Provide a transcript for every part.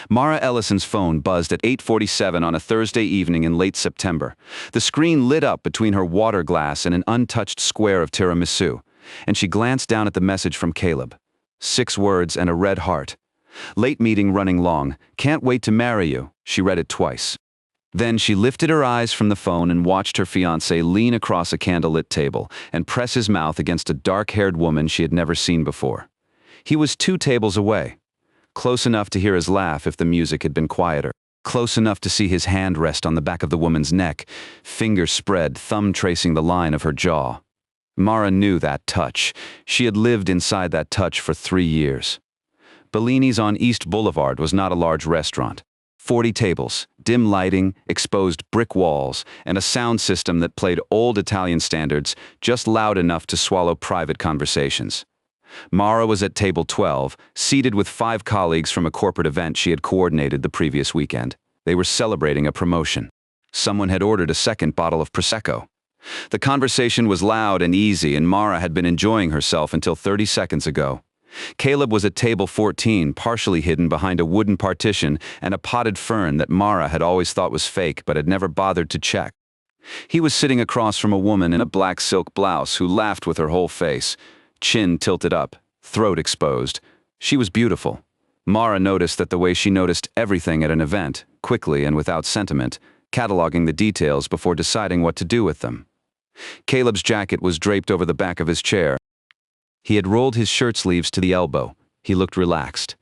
Mara Ellison's phone buzzed at 8:47 on a Thursday evening in late September. The screen lit up between her water glass and an untouched square of tiramisu, and she glanced down at the message from Caleb. 6 words and a red heart. "Late meeting running long. Can't wait to marry you." She read it twice. Then she lifted her eyes from the phone and watched her fiancé lean across a candlelit table and press his mouth against a dark-haired woman she had never seen before. He was 2 tables away. Close enough to hear his laugh if the music had been quieter. Close enough to see his hand rest on the back of the woman's neck, finger spread, thumb tracing the line of her jaw. Mara knew that touch. She had lived inside that touch for 3 years. Bellini's on East Boulevard was not a large restaurant. 40 tables, dim lighting, exposed brick walls, and a sound system that played old Italian standards, just loud enough to swallow private conversations. Mara was at table 12, seated with 5 colleagues from a corporate event she had coordinated the previous weekend. They were celebrating a promotion. Someone had ordered a second bottle of Prosecco. The conversation was loud and easy, and Mara had been enjoying herself until 30 seconds ago. Caleb was at table 14, partially hidden behind a wooden partition and a potted fern that Mara had always thought was fake but had never bothered to check. He was sitting across from a woman in a black silk blouse who laughed with her whole face, chin tilted up, throat exposed. She was beautiful. Mara noticed that the way she noticed everything at an event, quickly and without sentiment, cataloging the details before deciding what to do with them. Caleb's jacket was draped over the back of his chair. He had rolled his shirt sleeves to the elbow. He looked relaxed.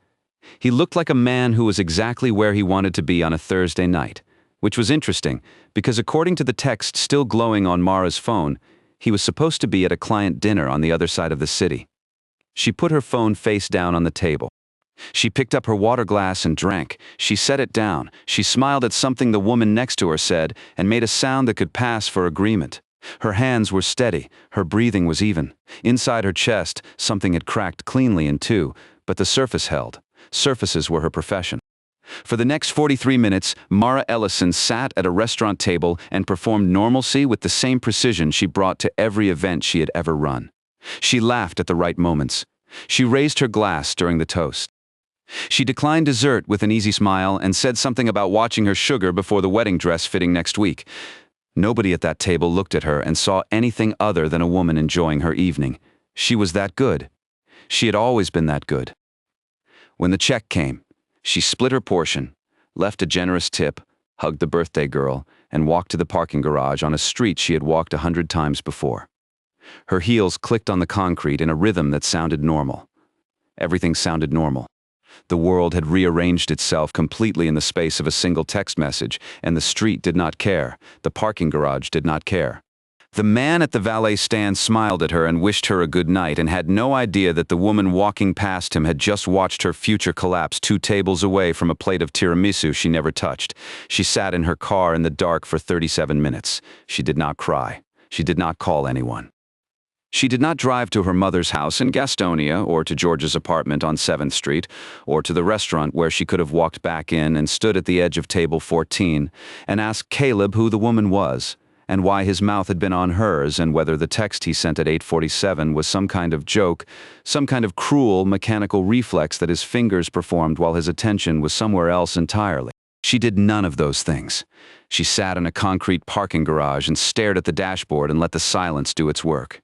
He looked like a man who was exactly where he wanted to be on a Thursday night, which was interesting because according to the text still glowing on Mara's phone, he was supposed to be at a client dinner on the other side of the city. She put her phone face down on the table. She picked up her water glass and drank. She set it down. She smiled at something the woman next to her said and made a sound that could pass for agreement. Her hands were steady, her breathing was even. Inside her chest, something had cracked cleanly in 2, but the surface held. Surfaces were her profession. For the next 43 minutes, Mara Ellison sat at a restaurant table and performed normalcy with the same precision she brought to every event she had ever run. She laughed at the right moments. She raised her glass during the toast. She declined dessert with an easy smile and said something about watching her sugar before the wedding dress fitting next week. Nobody at that table looked at her and saw anything other than a woman enjoying her evening. She was that good. She had always been that good. When the check came, she split her portion, left a generous tip, hugged the birthday girl, and walked to the parking garage on a street she had walked 100 times before. Her heels clicked on the concrete in a rhythm that sounded normal. Everything sounded normal. The world had rearranged itself completely in the space of a single text message, and the street did not care. The parking garage did not care. The man at the valet stand smiled at her and wished her a good night and had no idea that the woman walking past him had just watched her future collapse 2 tables away from a plate of tiramisu she never touched. She sat in her car in the dark for 37 minutes. She did not cry. She did not call anyone. She did not drive to her mother's house in Gastonia or to George's apartment on 7th Street or to the restaurant where she could have walked back in and stood at the edge of table 14 and asked Caleb who the woman was and why his mouth had been on hers and whether the text he sent at 8:47 was some kind of joke, some kind of cruel mechanical reflex that his fingers performed while his attention was somewhere else entirely. She did none of those things. She sat in a concrete parking garage and stared at the dashboard and let the silence do its work.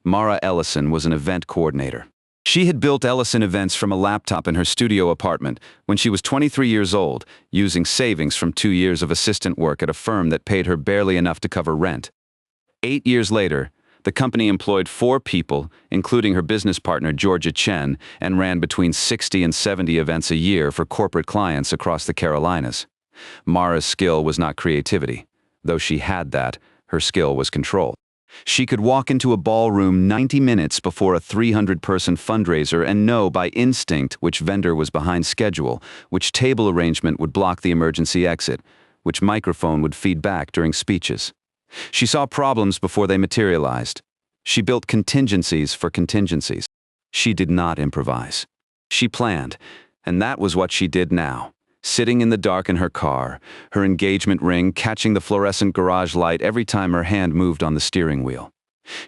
Mara Ellison was an event coordinator. She had built Ellison events from a laptop in her studio apartment when she was 23 years old, using savings from 2 years of assistant work at a firm that paid her barely enough to cover rent. 8 years later, the company employed 4 people, including her business partner Georgia Chen, and ran between 60 and 70 events a year for corporate clients across the Carolinas. Mara's skill was not creativity. Though she had that, her skill was control. She could walk into a ballroom 90 minutes before a 300-person fundraiser and know by instinct which vendor was behind schedule, which table arrangement would block the emergency exit, which microphone would feed back during speeches. She saw problems before they materialized. She built contingencies for contingencies. She did not improvise. She planned, and that was what she did now. Sitting in the dark in her car, her engagement ring catching the fluorescent garage light every time her hand moved on the steering wheel.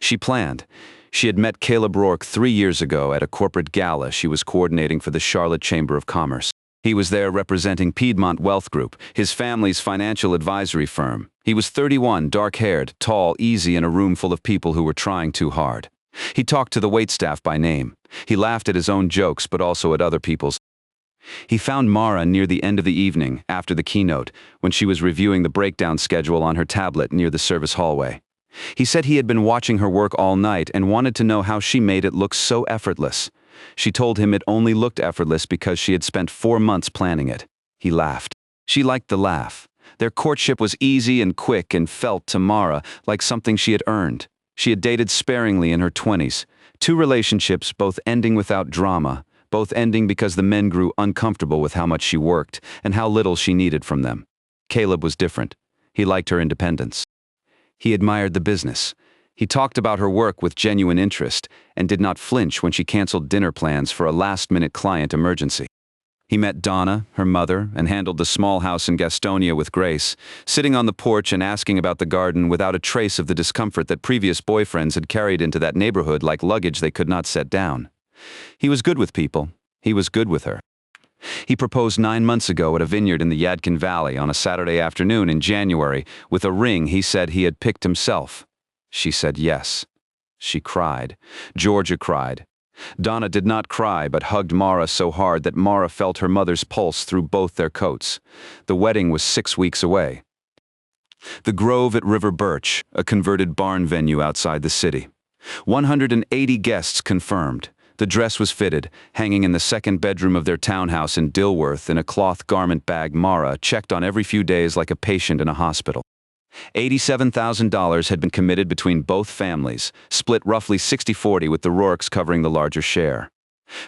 She planned. She had met Caleb Rourke 3 years ago at a corporate gala she was coordinating for the Charlotte Chamber of Commerce. He was there representing Piedmont Wealth Group, his family's financial advisory firm. He was 31, dark-haired, tall, easy in a room full of people who were trying too hard. He talked to the waitstaff by name. He laughed at his own jokes but also at other people's. He found Mara near the end of the evening, after the keynote, when she was reviewing the breakdown schedule on her tablet near the service hallway. He said he had been watching her work all night and wanted to know how she made it look so effortless. She told him it only looked effortless because she had spent 4 months planning it. He laughed. She liked the laugh. Their courtship was easy and quick and felt to Mara like something she had earned. She had dated sparingly in her 20s. 2 relationships, both ending without drama, both ending because the men grew uncomfortable with how much she worked and how little she needed from them. Caleb was different. He liked her independence. He admired the business. He talked about her work with genuine interest and did not flinch when she canceled dinner plans for a last-minute client emergency. He met Donna, her mother, and handled the small house in Gastonia with grace, sitting on the porch and asking about the garden without a trace of the discomfort that previous boyfriends had carried into that neighborhood like luggage they could not set down. He was good with people. He was good with her. He proposed 9 months ago at a vineyard in the Yadkin Valley on a Saturday afternoon in January with a ring he said he had picked himself. She said yes. She cried. Georgia cried. Donna did not cry but hugged Mara so hard that Mara felt her mother's pulse through both their coats. The wedding was 6 weeks away. The Grove at River Birch, a converted barn venue outside the city. 180 guests confirmed. The dress was fitted, hanging in the second bedroom of their townhouse in Dilworth in a cloth garment bag Mara checked on every few days like a patient in a hospital. $87,000 had been committed between both families, split roughly 60-40 with the Rourkes covering the larger share.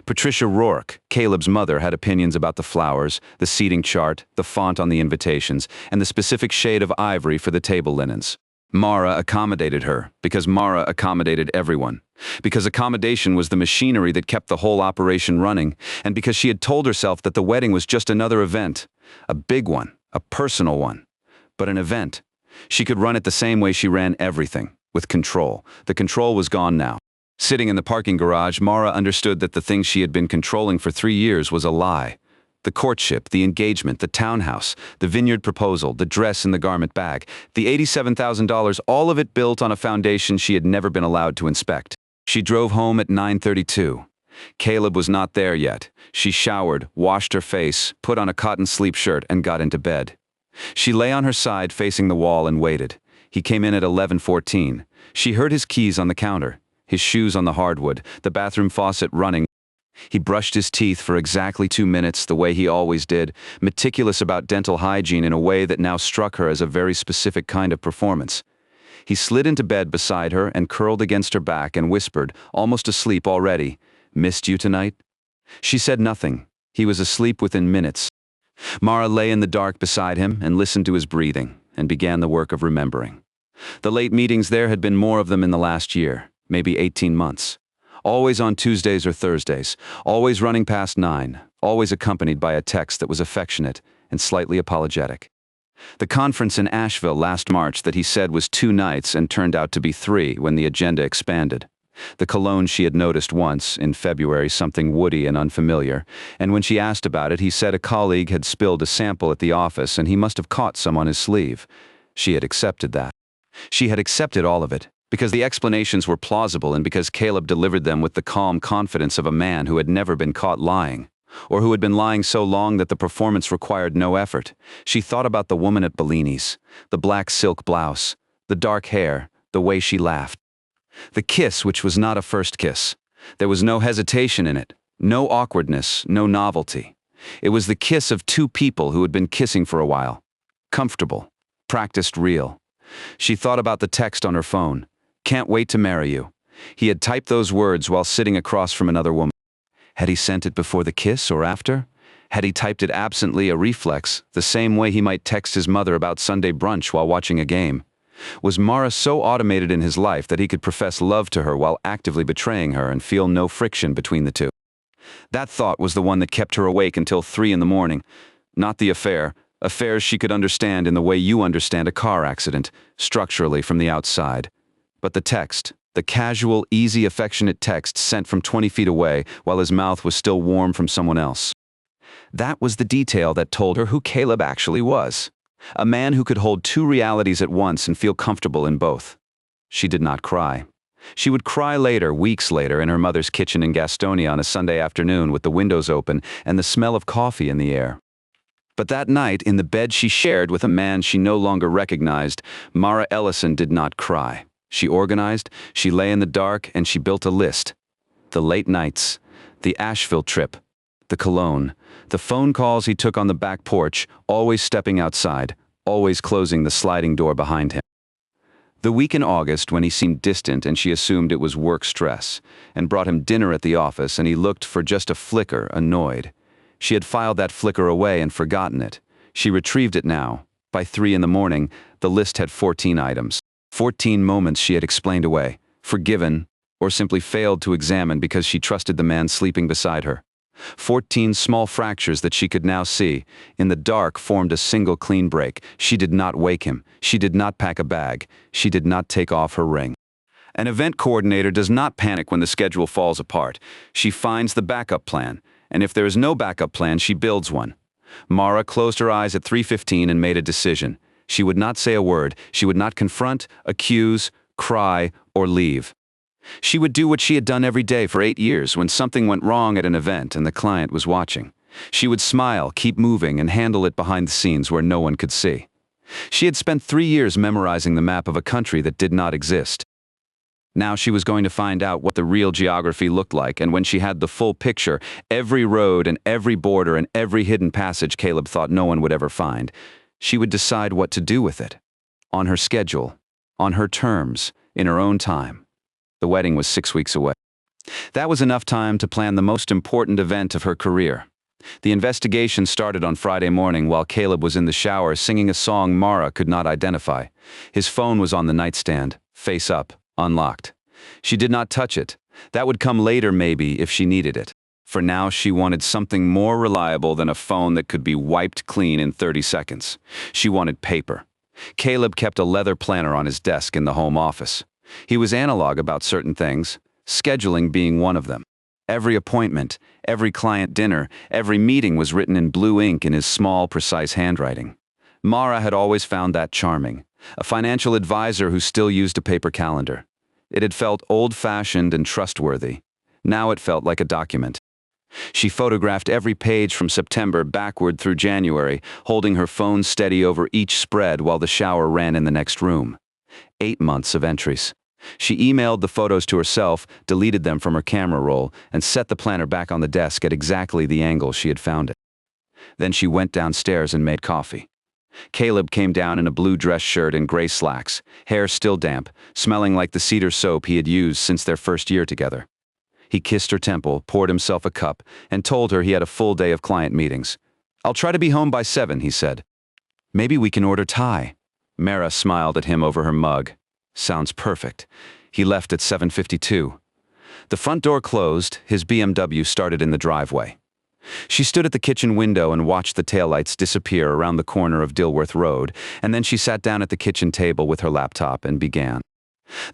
Patricia Rourke, Caleb's mother, had opinions about the flowers, the seating chart, the font on the invitations, and the specific shade of ivory for the table linens. Mara accommodated her, because Mara accommodated everyone. Because accommodation was the machinery that kept the whole operation running, and because she had told herself that the wedding was just another event. A big one, a personal one. But an event. She could run it the same way she ran everything, with control. The control was gone now. Sitting in the parking garage, Mara understood that the thing she had been controlling for 3 years was a lie. The courtship, the engagement, the townhouse, the vineyard proposal, the dress in the garment bag, the $87,000, all of it built on a foundation she had never been allowed to inspect. She drove home at 9:32. Caleb was not there yet. She showered, washed her face, put on a cotton sleep shirt, and got into bed. She lay on her side facing the wall and waited. He came in at 11:14. She heard his keys on the counter, his shoes on the hardwood, the bathroom faucet running. He brushed his teeth for exactly 2 minutes, the way he always did, meticulous about dental hygiene in a way that now struck her as a very specific kind of performance. He slid into bed beside her and curled against her back and whispered, almost asleep already, "Missed you tonight?" She said nothing. He was asleep within minutes. Mara lay in the dark beside him and listened to his breathing and began the work of remembering. The late meetings there had been more of them in the last year, maybe 18 months. Always on Tuesdays or Thursdays, always running past 9, always accompanied by a text that was affectionate and slightly apologetic. The conference in Asheville last March that he said was 2 nights and turned out to be 3 when the agenda expanded. The cologne she had noticed once, in February, something woody and unfamiliar, and when she asked about it, he said a colleague had spilled a sample at the office and he must have caught some on his sleeve. She had accepted that. She had accepted all of it, because the explanations were plausible and because Caleb delivered them with the calm confidence of a man who had never been caught lying, or who had been lying so long that the performance required no effort. She thought about the woman at Bellini's, the black silk blouse, the dark hair, the way she laughed. The kiss, which was not a first kiss. There was no hesitation in it, no awkwardness, no novelty. It was the kiss of 2 people who had been kissing for a while. Comfortable, practiced real. She thought about the text on her phone. "Can't wait to marry you." He had typed those words while sitting across from another woman. Had he sent it before the kiss or after? Had he typed it absently, a reflex, the same way he might text his mother about Sunday brunch while watching a game? Was Mara so automated in his life that he could profess love to her while actively betraying her and feel no friction between the two? That thought was the one that kept her awake until 3 in the morning. Not the affair. Affairs she could understand in the way you understand a car accident, structurally from the outside. But the text, the casual, easy, affectionate text sent from 20 feet away while his mouth was still warm from someone else. That was the detail that told her who Caleb actually was. A man who could hold two realities at once and feel comfortable in both. She did not cry. She would cry later, weeks later, in her mother's kitchen in Gastonia on a Sunday afternoon with the windows open and the smell of coffee in the air. But that night, in the bed she shared with a man she no longer recognized, Mara Ellison did not cry. She organized, she lay in the dark, and she built a list. The late nights, the Asheville trip, the cologne, the phone calls he took on the back porch, always stepping outside, always closing the sliding door behind him. The week in August when he seemed distant and she assumed it was work stress, and brought him dinner at the office and he looked for just a flicker, annoyed. She had filed that flicker away and forgotten it. She retrieved it now. By 3 in the morning, the list had 14 items. 14 moments she had explained away, forgiven, or simply failed to examine because she trusted the man sleeping beside her. 14 small fractures that she could now see, in the dark, formed a single clean break. She did not wake him. She did not pack a bag. She did not take off her ring. An event coordinator does not panic when the schedule falls apart. She finds the backup plan, and if there is no backup plan, she builds one. Mara closed her eyes at 3:15 and made a decision. She would not say a word. She would not confront, accuse, cry, or leave. She would do what she had done every day for 8 years when something went wrong at an event and the client was watching. She would smile, keep moving, and handle it behind the scenes where no one could see. She had spent 3 years memorizing the map of a country that did not exist. Now she was going to find out what the real geography looked like, and when she had the full picture, every road and every border and every hidden passage Caleb thought no one would ever find, she would decide what to do with it. On her schedule, on her terms, in her own time. The wedding was 6 weeks away. That was enough time to plan the most important event of her career. The investigation started on Friday morning while Caleb was in the shower singing a song Mara could not identify. His phone was on the nightstand, face up, unlocked. She did not touch it. That would come later maybe if she needed it. For now she wanted something more reliable than a phone that could be wiped clean in 30 seconds. She wanted paper. Caleb kept a leather planner on his desk in the home office. He was analog about certain things, scheduling being one of them. Every appointment, every client dinner, every meeting was written in blue ink in his small, precise handwriting. Mara had always found that charming, a financial advisor who still used a paper calendar. It had felt old-fashioned and trustworthy. Now it felt like a document. She photographed every page from September backward through January, holding her phone steady over each spread while the shower ran in the next room. 8 months of entries. She emailed the photos to herself, deleted them from her camera roll, and set the planner back on the desk at exactly the angle she had found it. Then she went downstairs and made coffee. Caleb came down in a blue dress shirt and gray slacks, hair still damp, smelling like the cedar soap he had used since their first year together. He kissed her temple, poured himself a cup, and told her he had a full day of client meetings. "I'll try to be home by 7, he said. "Maybe we can order Thai." Mara smiled at him over her mug. "Sounds perfect." He left at 7:52. The front door closed, his BMW started in the driveway. She stood at the kitchen window and watched the taillights disappear around the corner of Dilworth Road, and then she sat down at the kitchen table with her laptop and began.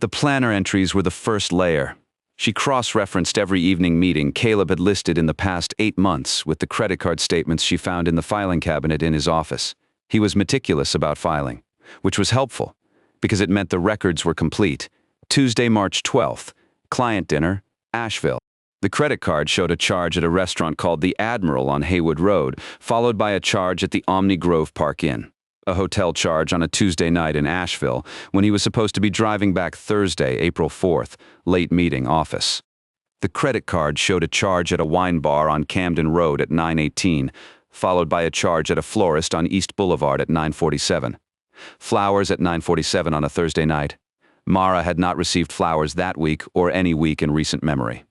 The planner entries were the first layer. She cross-referenced every evening meeting Caleb had listed in the past 8 months with the credit card statements she found in the filing cabinet in his office. He was meticulous about filing, which was helpful, because it meant the records were complete. Tuesday, March 12th, client dinner, Asheville. The credit card showed a charge at a restaurant called the Admiral on Haywood Road, followed by a charge at the Omni Grove Park Inn. A hotel charge on a Tuesday night in Asheville, when he was supposed to be driving back Thursday, April 4th, late meeting office. The credit card showed a charge at a wine bar on Camden Road at 9:18, followed by a charge at a florist on East Boulevard at 9:47. Flowers at 9:47 on a Thursday night. Mara had not received flowers that week or any week in recent memory.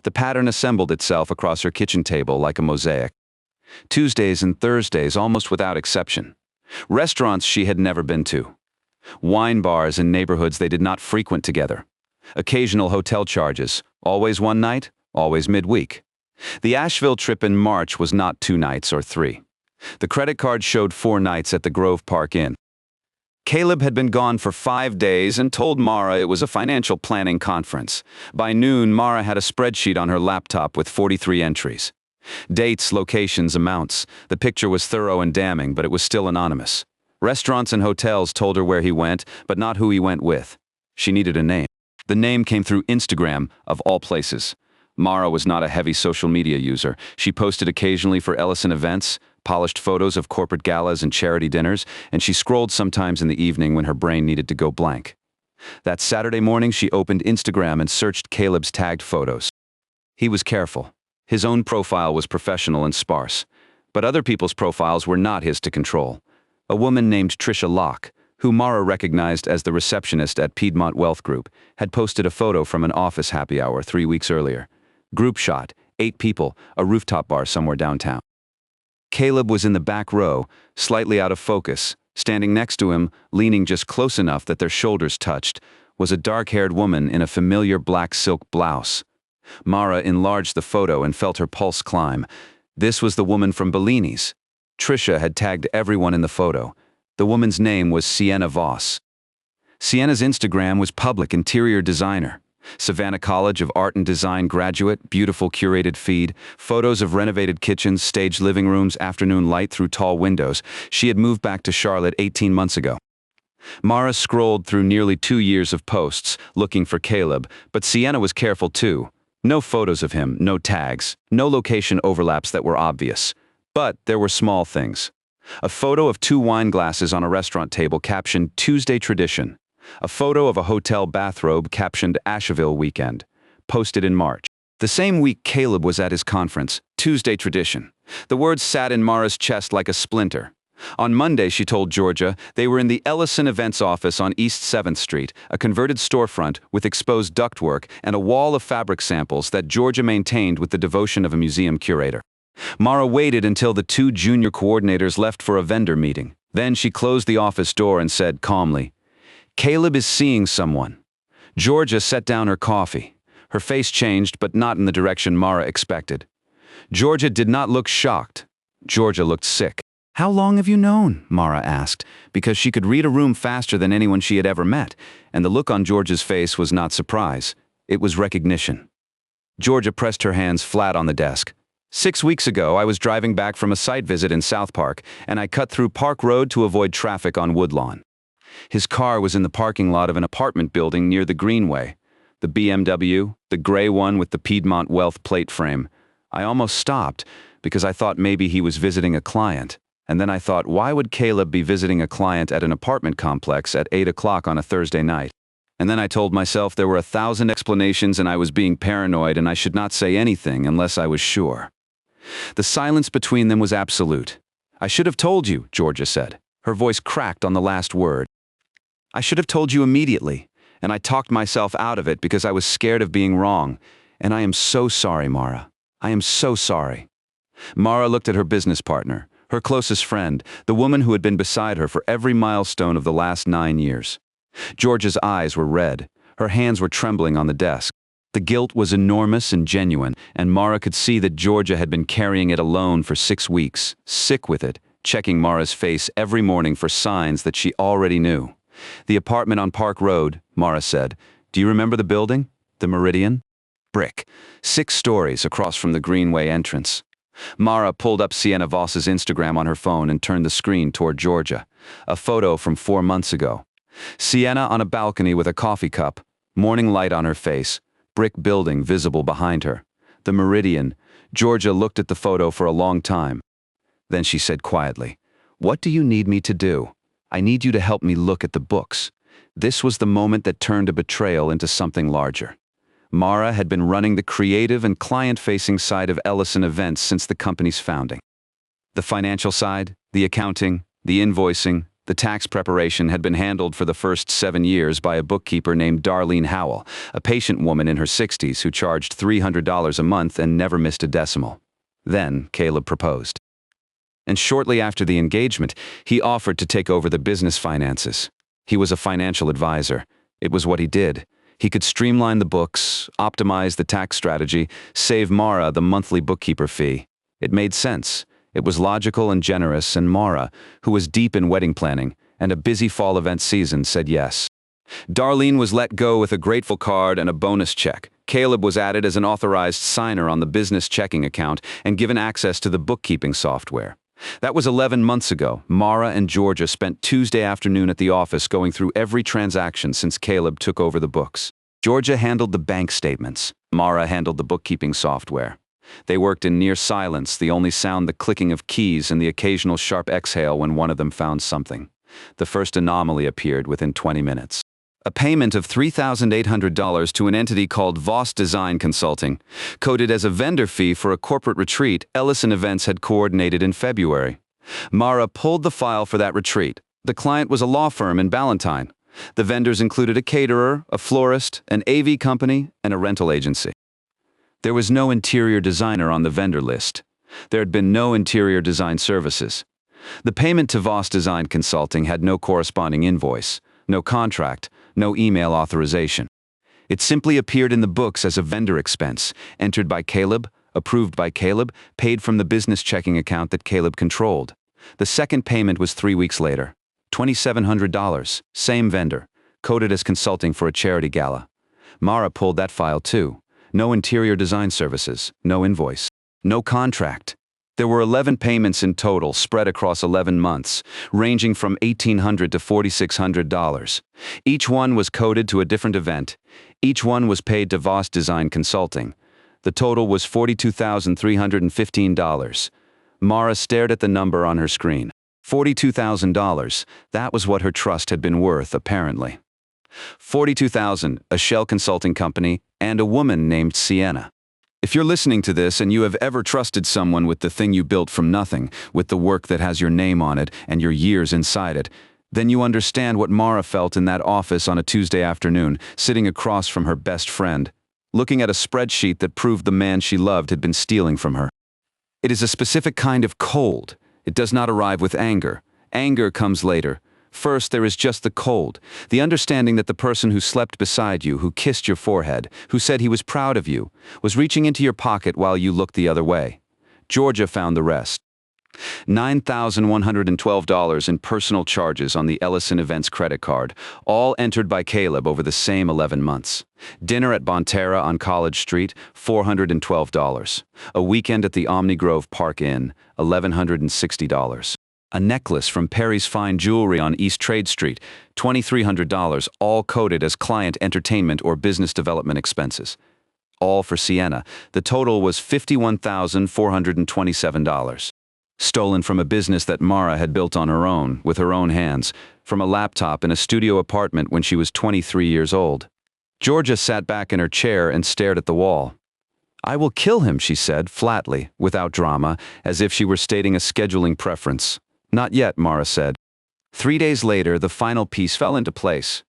The pattern assembled itself across her kitchen table like a mosaic. Tuesdays and Thursdays almost without exception. Restaurants she had never been to. Wine bars in neighborhoods they did not frequent together. Occasional hotel charges, always one night, always midweek. The Asheville trip in March was not 2 nights or 3. The credit card showed 4 nights at the Grove Park Inn. Caleb had been gone for 5 days and told Mara it was a financial planning conference. By noon, Mara had a spreadsheet on her laptop with 43 entries. Dates, locations, amounts. The picture was thorough and damning, but it was still anonymous. Restaurants and hotels told her where he went, but not who he went with. She needed a name. The name came through Instagram, of all places. Mara was not a heavy social media user. She posted occasionally for Ellison events, polished photos of corporate galas and charity dinners, and she scrolled sometimes in the evening when her brain needed to go blank. That Saturday morning, she opened Instagram and searched Caleb's tagged photos. He was careful. His own profile was professional and sparse, but other people's profiles were not his to control. A woman named Trisha Locke, who Mara recognized as the receptionist at Piedmont Wealth Group, had posted a photo from an office happy hour 3 weeks earlier. Group shot, 8 people, a rooftop bar somewhere downtown. Caleb was in the back row, slightly out of focus. Standing next to him, leaning just close enough that their shoulders touched, was a dark-haired woman in a familiar black silk blouse. Mara enlarged the photo and felt her pulse climb. This was the woman from Bellini's. Trisha had tagged everyone in the photo. The woman's name was Sienna Voss. Sienna's Instagram was public interior designer. Savannah College of Art and Design graduate, beautiful curated feed, photos of renovated kitchens, staged living rooms, afternoon light through tall windows. She had moved back to Charlotte 18 months ago. Mara scrolled through nearly 2 years of posts, looking for Caleb, but Sienna was careful too. No photos of him, no tags, no location overlaps that were obvious. But there were small things. A photo of 2 wine glasses on a restaurant table captioned Tuesday Tradition. A photo of a hotel bathrobe captioned Asheville Weekend, posted in March. The same week Caleb was at his conference, Tuesday Tradition. The words sat in Mara's chest like a splinter. On Monday, she told Georgia, they were in the Ellison Events office on East 7th Street, a converted storefront with exposed ductwork and a wall of fabric samples that Georgia maintained with the devotion of a museum curator. Mara waited until the 2 junior coordinators left for a vendor meeting. Then she closed the office door and said calmly, "Caleb is seeing someone." Georgia set down her coffee. Her face changed, but not in the direction Mara expected. Georgia did not look shocked. Georgia looked sick. "How long have you known?" Mara asked, because she could read a room faster than anyone she had ever met, and the look on Georgia's face was not surprise. It was recognition. Georgia pressed her hands flat on the desk. "6 weeks ago, I was driving back from a site visit in South Park, and I cut through Park Road to avoid traffic on Woodlawn. His car was in the parking lot of an apartment building near the Greenway. The BMW, the gray one with the Piedmont Wealth plate frame. I almost stopped because I thought maybe he was visiting a client. And then I thought, why would Caleb be visiting a client at an apartment complex at 8 o'clock on a Thursday night? And then I told myself there were 1,000 explanations and I was being paranoid and I should not say anything unless I was sure." The silence between them was absolute. "I should have told you," Georgia said. Her voice cracked on the last word. "I should have told you immediately, and I talked myself out of it because I was scared of being wrong. And I am so sorry, Mara. I am so sorry." Mara looked at her business partner, her closest friend, the woman who had been beside her for every milestone of the last 9 years. Georgia's eyes were red. Her hands were trembling on the desk. The guilt was enormous and genuine, and Mara could see that Georgia had been carrying it alone for 6 weeks, sick with it, checking Mara's face every morning for signs that she already knew. "The apartment on Park Road," Mara said. "Do you remember the building? The Meridian? Brick. 6 stories across from the Greenway entrance." Mara pulled up Sienna Voss's Instagram on her phone and turned the screen toward Georgia. A photo from 4 months ago. Sienna on a balcony with a coffee cup, morning light on her face, brick building visible behind her. The Meridian. Georgia looked at the photo for a long time. Then she said quietly, "What do you need me to do?" "I need you to help me look at the books." This was the moment that turned a betrayal into something larger. Mara had been running the creative and client-facing side of Ellison Events since the company's founding. The financial side, the accounting, the invoicing, the tax preparation had been handled for the first 7 years by a bookkeeper named Darlene Howell, a patient woman in her 60s who charged $300 a month and never missed a decimal. Then Caleb proposed. And shortly after the engagement, he offered to take over the business finances. He was a financial advisor. It was what he did. He could streamline the books, optimize the tax strategy, save Mara the monthly bookkeeper fee. It made sense. It was logical and generous, and Mara, who was deep in wedding planning and a busy fall event season, said yes. Darlene was let go with a grateful card and a bonus check. Caleb was added as an authorized signer on the business checking account and given access to the bookkeeping software. That was 11 months ago. Mara and Georgia spent Tuesday afternoon at the office going through every transaction since Caleb took over the books. Georgia handled the bank statements. Mara handled the bookkeeping software. They worked in near silence, the only sound the clicking of keys and the occasional sharp exhale when one of them found something. The first anomaly appeared within 20 minutes. A payment of $3,800 to an entity called Voss Design Consulting, coded as a vendor fee for a corporate retreat Ellison Events had coordinated in February. Mara pulled the file for that retreat. The client was a law firm in Ballantyne. The vendors included a caterer, a florist, an AV company, and a rental agency. There was no interior designer on the vendor list. There had been no interior design services. The payment to Voss Design Consulting had no corresponding invoice, no contract, no email authorization. It simply appeared in the books as a vendor expense, entered by Caleb, approved by Caleb, paid from the business checking account that Caleb controlled. The second payment was 3 weeks later. $2,700, same vendor, coded as consulting for a charity gala. Mara pulled that file too. No interior design services, no invoice, no contract. There were 11 payments in total, spread across 11 months, ranging from $1,800 to $4,600. Each one was coded to a different event. Each one was paid to Voss Design Consulting. The total was $42,315. Mara stared at the number on her screen. $42,000, that was what her trust had been worth, apparently. $42,000, a shell consulting company, and a woman named Sienna. If you're listening to this and you have ever trusted someone with the thing you built from nothing, with the work that has your name on it and your years inside it, then you understand what Mara felt in that office on a Tuesday afternoon, sitting across from her best friend, looking at a spreadsheet that proved the man she loved had been stealing from her. It is a specific kind of cold. It does not arrive with anger. Anger comes later. First, there is just the cold, the understanding that the person who slept beside you, who kissed your forehead, who said he was proud of you, was reaching into your pocket while you looked the other way. Georgia found the rest. $9,112 in personal charges on the Ellison Events credit card, all entered by Caleb over the same 11 months. Dinner at Bonterra on College Street, $412. A weekend at the Omni Grove Park Inn, $1,160. A necklace from Perry's Fine Jewelry on East Trade Street, $2,300, all coded as client entertainment or business development expenses. All for Sienna. The total was $51,427. Stolen from a business that Mara had built on her own, with her own hands, from a laptop in a studio apartment when she was 23 years old. Georgia sat back in her chair and stared at the wall. "I will kill him," she said, flatly, without drama, as if she were stating a scheduling preference. "Not yet," Mara said. 3 days later, the final piece fell into place.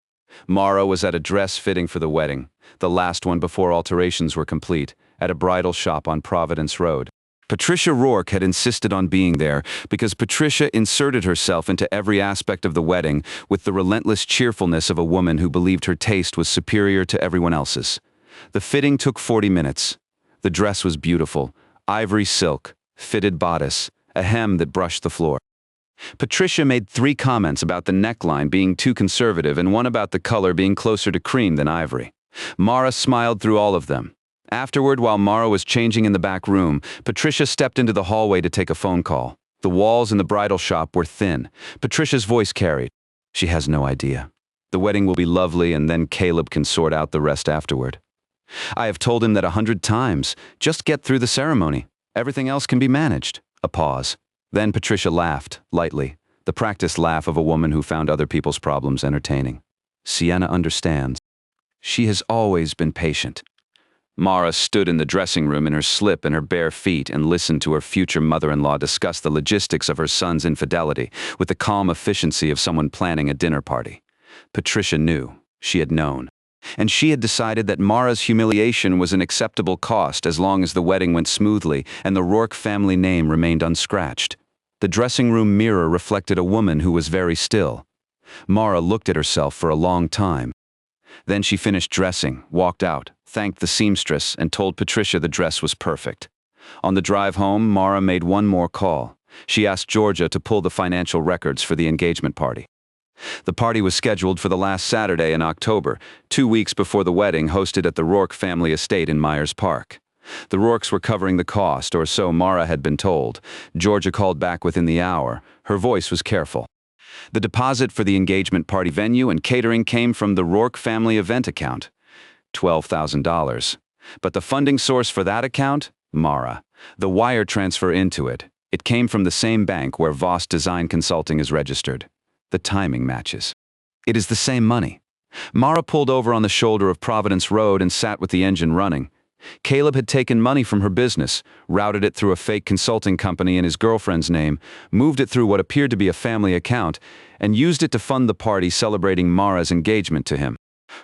Mara was at a dress fitting for the wedding, the last one before alterations were complete, at a bridal shop on Providence Road. Patricia Rourke had insisted on being there because Patricia inserted herself into every aspect of the wedding with the relentless cheerfulness of a woman who believed her taste was superior to everyone else's. The fitting took 40 minutes. The dress was beautiful, ivory silk, fitted bodice, a hem that brushed the floor. Patricia made 3 comments about the neckline being too conservative and one about the color being closer to cream than ivory. Mara smiled through all of them. Afterward, while Mara was changing in the back room, Patricia stepped into the hallway to take a phone call. The walls in the bridal shop were thin. Patricia's voice carried. "She has no idea. The wedding will be lovely and then Caleb can sort out the rest afterward. I have told him that 100 times. Just get through the ceremony. Everything else can be managed." A pause. Then Patricia laughed, lightly, the practiced laugh of a woman who found other people's problems entertaining. "Sienna understands. She has always been patient." Mara stood in the dressing room in her slip and her bare feet and listened to her future mother-in-law discuss the logistics of her son's infidelity with the calm efficiency of someone planning a dinner party. Patricia knew. She had known. And she had decided that Mara's humiliation was an acceptable cost as long as the wedding went smoothly and the Rourke family name remained unscratched. The dressing room mirror reflected a woman who was very still. Mara looked at herself for a long time. Then she finished dressing, walked out, thanked the seamstress, and told Patricia the dress was perfect. On the drive home, Mara made one more call. She asked Georgia to pull the financial records for the engagement party. The party was scheduled for the last Saturday in October, 2 weeks before the wedding hosted at the Rourke family estate in Myers Park. The Rourkes were covering the cost, or so Mara had been told. Georgia called back within the hour. Her voice was careful. The deposit for the engagement party venue and catering came from the Rourke family event account, $12,000. But the funding source for that account? Mara. The wire transfer into it. It came from the same bank where Voss Design Consulting is registered. The timing matches. It is the same money. Mara pulled over on the shoulder of Providence Road and sat with the engine running. Caleb had taken money from her business, routed it through a fake consulting company in his girlfriend's name, moved it through what appeared to be a family account, and used it to fund the party celebrating Mara's engagement to him.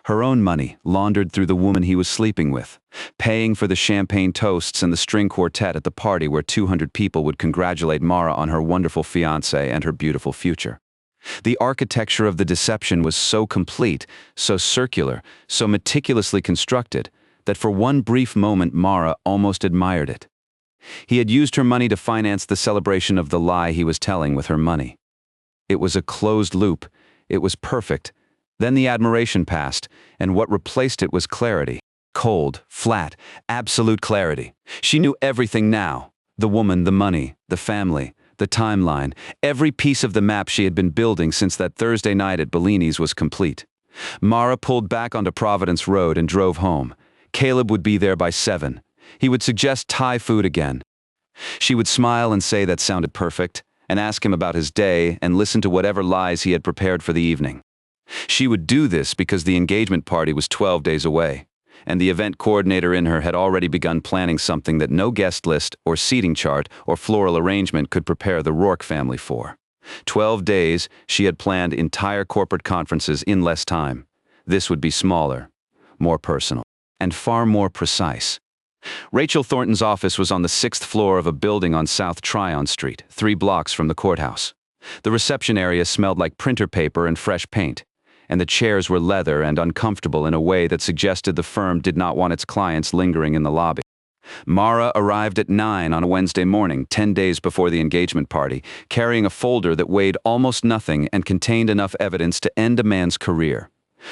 Her own money laundered through the woman he was sleeping with, paying for the champagne toasts and the string quartet at the party where 200 people would congratulate Mara on her wonderful fiancé and her beautiful future. The architecture of the deception was so complete, so circular, so meticulously constructed, that for one brief moment Mara almost admired it. He had used her money to finance the celebration of the lie he was telling with her money. It was a closed loop. It was perfect. Then the admiration passed, and what replaced it was clarity. Cold, flat, absolute clarity. She knew everything now. The woman, the money, the family, the timeline. Every piece of the map she had been building since that Thursday night at Bellini's was complete. Mara pulled back onto Providence Road and drove home. Caleb would be there by 7. He would suggest Thai food again. She would smile and say that sounded perfect, and ask him about his day and listen to whatever lies he had prepared for the evening. She would do this because the engagement party was 12 days away, and the event coordinator in her had already begun planning something that no guest list or seating chart or floral arrangement could prepare the Rourke family for. 12 days, she had planned entire corporate conferences in less time. This would be smaller, more personal, and far more precise. Rachel Thornton's office was on the 6th floor of a building on South Tryon Street, 3 blocks from the courthouse. The reception area smelled like printer paper and fresh paint, and the chairs were leather and uncomfortable in a way that suggested the firm did not want its clients lingering in the lobby. Mara arrived at 9 on a Wednesday morning, 10 days before the engagement party, carrying a folder that weighed almost nothing and contained enough evidence to end a man's career.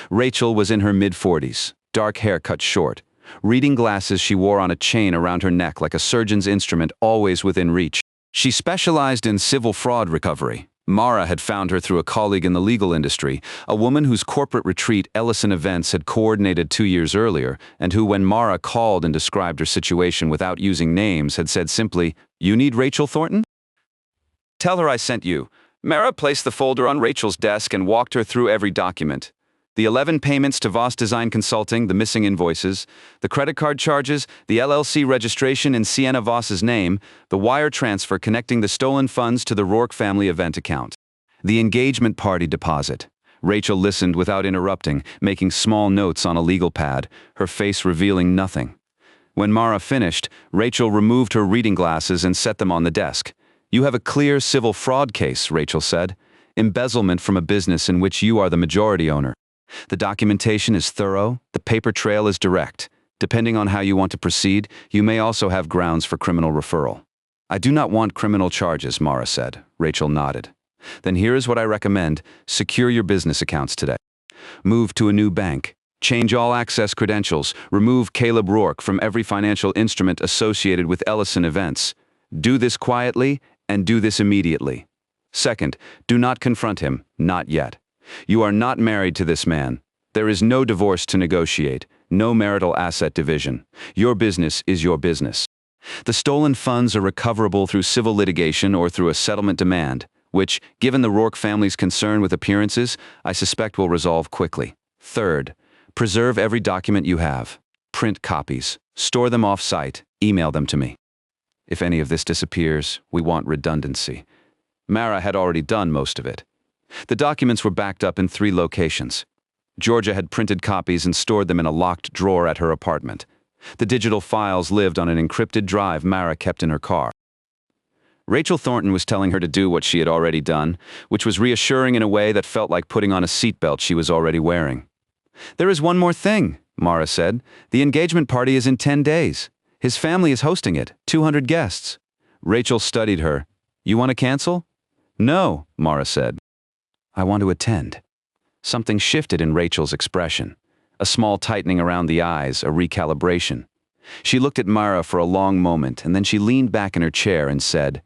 Rachel was in her mid-40s. Dark hair cut short. Reading glasses she wore on a chain around her neck like a surgeon's instrument always within reach. She specialized in civil fraud recovery. Mara had found her through a colleague in the legal industry, a woman whose corporate retreat Ellison Events had coordinated 2 years earlier, and who, when Mara called and described her situation without using names, had said simply, "You need Rachel Thornton? Tell her I sent you." Mara placed the folder on Rachel's desk and walked her through every document. The 11 payments to Voss Design Consulting, the missing invoices, the credit card charges, the LLC registration in Sienna Voss's name, the wire transfer connecting the stolen funds to the Rourke family event account. The engagement party deposit. Rachel listened without interrupting, making small notes on a legal pad, her face revealing nothing. When Mara finished, Rachel removed her reading glasses and set them on the desk. "You have a clear civil fraud case," Rachel said. "Embezzlement from a business in which you are the majority owner. The documentation is thorough, the paper trail is direct. Depending on how you want to proceed, you may also have grounds for criminal referral." "I do not want criminal charges," Mara said. Rachel nodded. "Then here is what I recommend. Secure your business accounts today. Move to a new bank. Change all access credentials. Remove Caleb Rourke from every financial instrument associated with Ellison Events. Do this quietly and do this immediately. Second, do not confront him, not yet. You are not married to this man. There is no divorce to negotiate, no marital asset division. Your business is your business. The stolen funds are recoverable through civil litigation or through a settlement demand, which, given the Rourke family's concern with appearances, I suspect will resolve quickly. Third, preserve every document you have. Print copies. Store them off-site. Email them to me. If any of this disappears, we want redundancy." Mara had already done most of it. The documents were backed up in 3 locations. Georgia had printed copies and stored them in a locked drawer at her apartment. The digital files lived on an encrypted drive Mara kept in her car. Rachel Thornton was telling her to do what she had already done, which was reassuring in a way that felt like putting on a seatbelt she was already wearing. "There is one more thing," Mara said. "The engagement party is in 10 days. His family is hosting it, 200 guests." Rachel studied her. "You want to cancel?" "No," Mara said. I want to attend. Something shifted in Rachel's expression. A small tightening around the eyes, a recalibration. She looked at Mara for a long moment, and then she leaned back in her chair and said,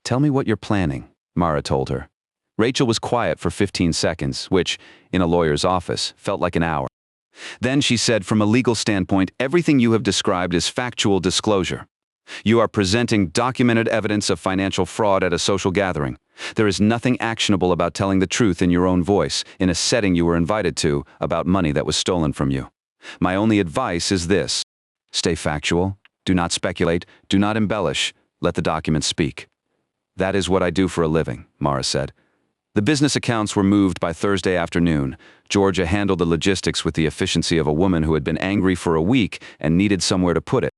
"Tell me what you're planning," Mara told her. Rachel was quiet for 15 seconds, which, in a lawyer's office, felt like an hour. Then she said, "From a legal standpoint, everything you have described is factual disclosure. You are presenting documented evidence of financial fraud at a social gathering. There is nothing actionable about telling the truth in your own voice, in a setting you were invited to, about money that was stolen from you. My only advice is this. Stay factual. Do not speculate. Do not embellish. Let the documents speak." "That is what I do for a living," Mara said. The business accounts were moved by Thursday afternoon. Georgia handled the logistics with the efficiency of a woman who had been angry for a week and needed somewhere to put it.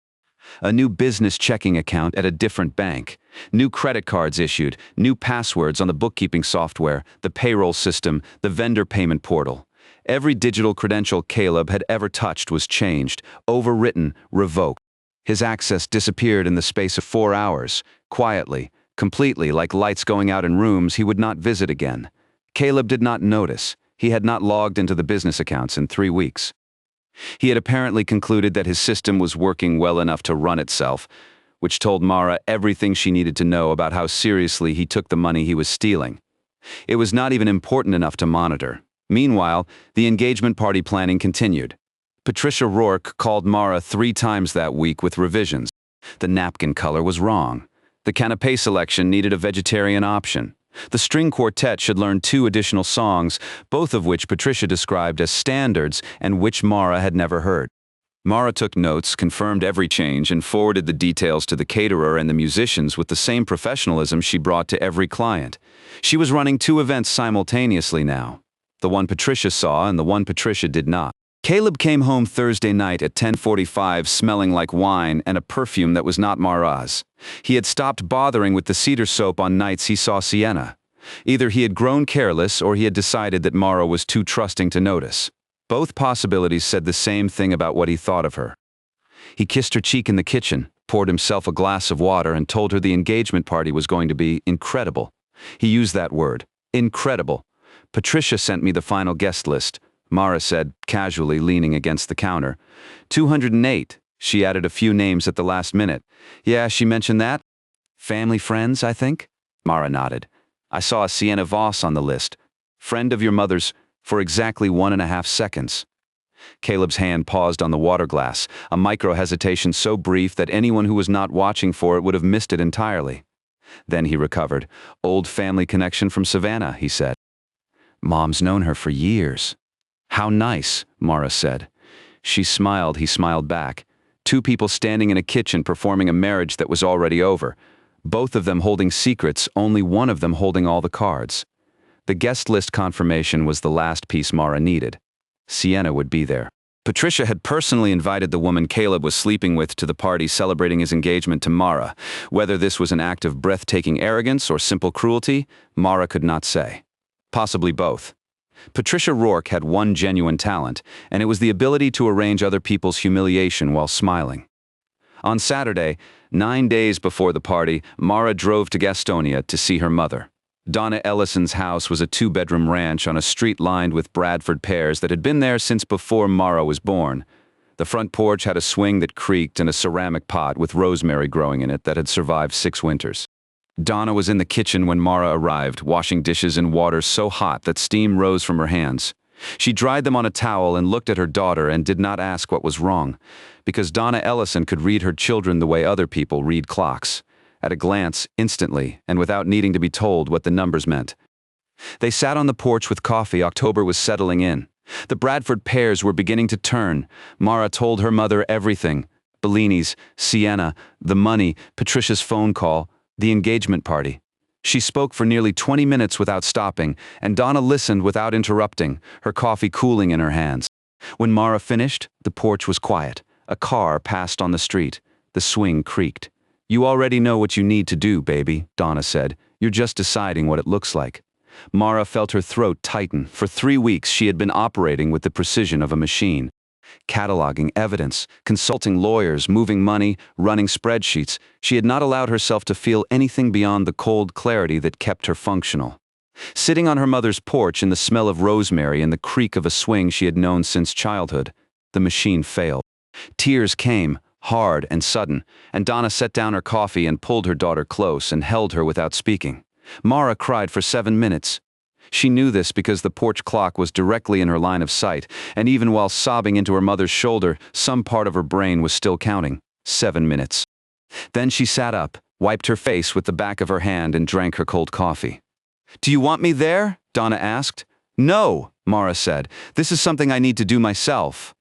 A new business checking account at a different bank. New credit cards issued, new passwords on the bookkeeping software, the payroll system, the vendor payment portal. Every digital credential Caleb had ever touched was changed, overwritten, revoked. His access disappeared in the space of 4 hours, quietly, completely, like lights going out in rooms he would not visit again. Caleb did not notice. He had not logged into the business accounts in 3 weeks. He had apparently concluded that his system was working well enough to run itself, which told Mara everything she needed to know about how seriously he took the money he was stealing. It was not even important enough to monitor. Meanwhile, the engagement party planning continued. Patricia Rourke called Mara 3 times that week with revisions. The napkin color was wrong. The canapé selection needed a vegetarian option. The string quartet should learn 2 additional songs, both of which Patricia described as standards and which Mara had never heard. Mara took notes, confirmed every change, and forwarded the details to the caterer and the musicians with the same professionalism she brought to every client. She was running 2 events simultaneously now. The one Patricia saw and the one Patricia did not. Caleb came home Thursday night at 10:45 smelling like wine and a perfume that was not Mara's. He had stopped bothering with the cedar soap on nights he saw Sienna. Either he had grown careless or he had decided that Mara was too trusting to notice. Both possibilities said the same thing about what he thought of her. He kissed her cheek in the kitchen, poured himself a glass of water, and told her the engagement party was going to be incredible. He used that word, incredible. "Patricia sent me the final guest list," Mara said, casually leaning against the counter. 208. She added a few names at the last minute. "Yeah, she mentioned that." "Family friends, I think?" Mara nodded. "I saw a Sienna Voss on the list. Friend of your mother's, for exactly 1.5 seconds." Caleb's hand paused on the water glass, a micro-hesitation so brief that anyone who was not watching for it would have missed it entirely. Then he recovered. "Old family connection from Savannah," he said. "Mom's known her for years." "How nice," Mara said. She smiled, he smiled back. 2 people standing in a kitchen performing a marriage that was already over. Both of them holding secrets, only one of them holding all the cards. The guest list confirmation was the last piece Mara needed. Sienna would be there. Patricia had personally invited the woman Caleb was sleeping with to the party celebrating his engagement to Mara. Whether this was an act of breathtaking arrogance or simple cruelty, Mara could not say. Possibly both. Patricia Rourke had one genuine talent, and it was the ability to arrange other people's humiliation while smiling. On Saturday, 9 days before the party, Mara drove to Gastonia to see her mother. Donna Ellison's house was a 2-bedroom ranch on a street lined with Bradford pears that had been there since before Mara was born. The front porch had a swing that creaked and a ceramic pot with rosemary growing in it that had survived 6 winters. Donna was in the kitchen when Mara arrived, washing dishes in water so hot that steam rose from her hands. She dried them on a towel and looked at her daughter and did not ask what was wrong, because Donna Ellison could read her children the way other people read clocks. At a glance, instantly, and without needing to be told what the numbers meant. They sat on the porch with coffee. October was settling in. The Bradford pears were beginning to turn. Mara told her mother everything. Bellinis, Sienna, the money, Patricia's phone call, the engagement party. She spoke for nearly 20 minutes without stopping, and Donna listened without interrupting, her coffee cooling in her hands. When Mara finished, the porch was quiet. A car passed on the street. The swing creaked. "You already know what you need to do, baby," Donna said. "You're just deciding what it looks like." Mara felt her throat tighten. For 3 weeks she had been operating with the precision of a machine. Cataloging evidence, consulting lawyers, moving money, running spreadsheets. She had not allowed herself to feel anything beyond the cold clarity that kept her functional. Sitting on her mother's porch in the smell of rosemary and the creak of a swing she had known since childhood, the machine failed. Tears came, hard and sudden, and Donna set down her coffee and pulled her daughter close and held her without speaking. Mara cried for 7 minutes. She knew this because the porch clock was directly in her line of sight, and even while sobbing into her mother's shoulder, some part of her brain was still counting. 7 minutes. Then she sat up, wiped her face with the back of her hand and drank her cold coffee. "Do you want me there?" Donna asked. "No," Mara said. "This is something I need to do myself."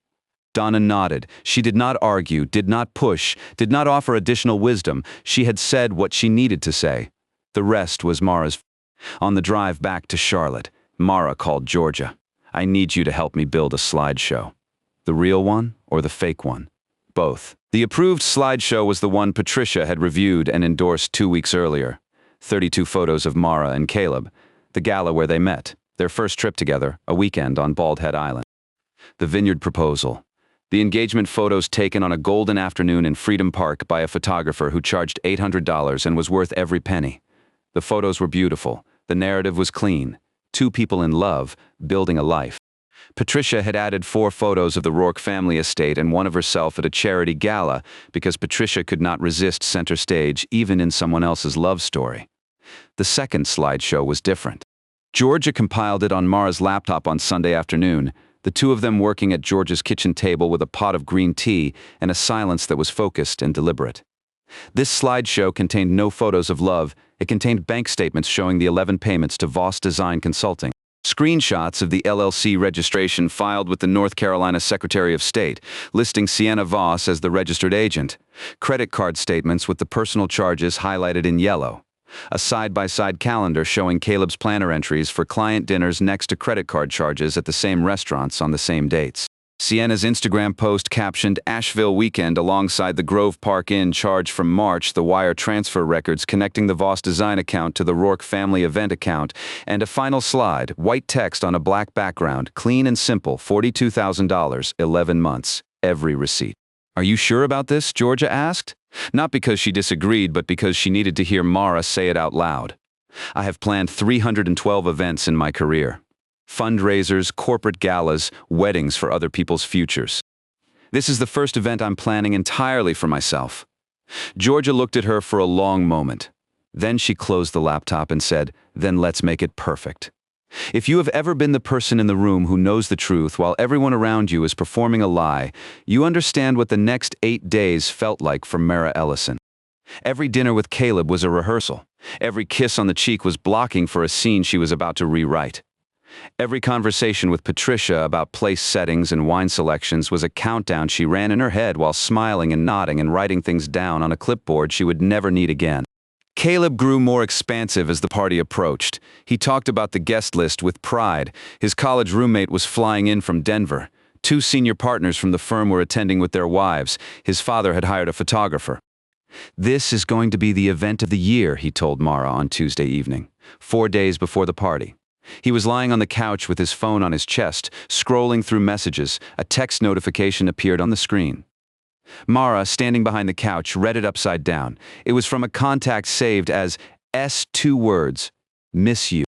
Donna nodded. She did not argue, did not push, did not offer additional wisdom. She had said what she needed to say. The rest was Mara's. On the drive back to Charlotte, Mara called Georgia. "I need you to help me build a slideshow." The real one or the fake one? Both. The approved slideshow was the one Patricia had reviewed and endorsed 2 weeks earlier. 32 photos of Mara and Caleb, the gala where they met, their first trip together, a weekend on Bald Head Island. The vineyard proposal. The engagement photos taken on a golden afternoon in Freedom Park by a photographer who charged $800 and was worth every penny. The photos were beautiful. The narrative was clean. 2 people in love, building a life. Patricia had added 4 photos of the Rourke family estate and one of herself at a charity gala because Patricia could not resist center stage even in someone else's love story. The second slideshow was different. Georgia compiled it on Mara's laptop on Sunday afternoon, the 2 of them working at Georgia's kitchen table with a pot of green tea and a silence that was focused and deliberate. This slideshow contained no photos of love. It contained bank statements showing the 11 payments to Voss Design Consulting. Screenshots of the LLC registration filed with the North Carolina Secretary of State, listing Sienna Voss as the registered agent. Credit card statements with the personal charges highlighted in yellow. A side-by-side calendar showing Caleb's planner entries for client dinners next to credit card charges at the same restaurants on the same dates. Sienna's Instagram post captioned Asheville weekend alongside the Grove Park Inn charge from March, the wire transfer records connecting the Voss Design account to the Rourke family event account, and a final slide, white text on a black background, clean and simple, $42,000, 11 months, every receipt. "Are you sure about this?" Georgia asked. Not because she disagreed, but because she needed to hear Mara say it out loud. "I have planned 312 events in my career. Fundraisers, corporate galas, weddings for other people's futures. This is the first event I'm planning entirely for myself." Georgia looked at her for a long moment. Then she closed the laptop and said, "Then let's make it perfect." If you have ever been the person in the room who knows the truth while everyone around you is performing a lie, you understand what the next 8 days felt like for Mara Ellison. Every dinner with Caleb was a rehearsal. Every kiss on the cheek was blocking for a scene she was about to rewrite. Every conversation with Patricia about place settings and wine selections was a countdown she ran in her head while smiling and nodding and writing things down on a clipboard she would never need again. Caleb grew more expansive as the party approached. He talked about the guest list with pride. His college roommate was flying in from Denver. 2 senior partners from the firm were attending with their wives. His father had hired a photographer. "This is going to be the event of the year," he told Mara on Tuesday evening, 4 days before the party. He was lying on the couch with his phone on his chest, scrolling through messages. A text notification appeared on the screen. Mara, standing behind the couch, read it upside down. It was from a contact saved as S2 words, "Miss you."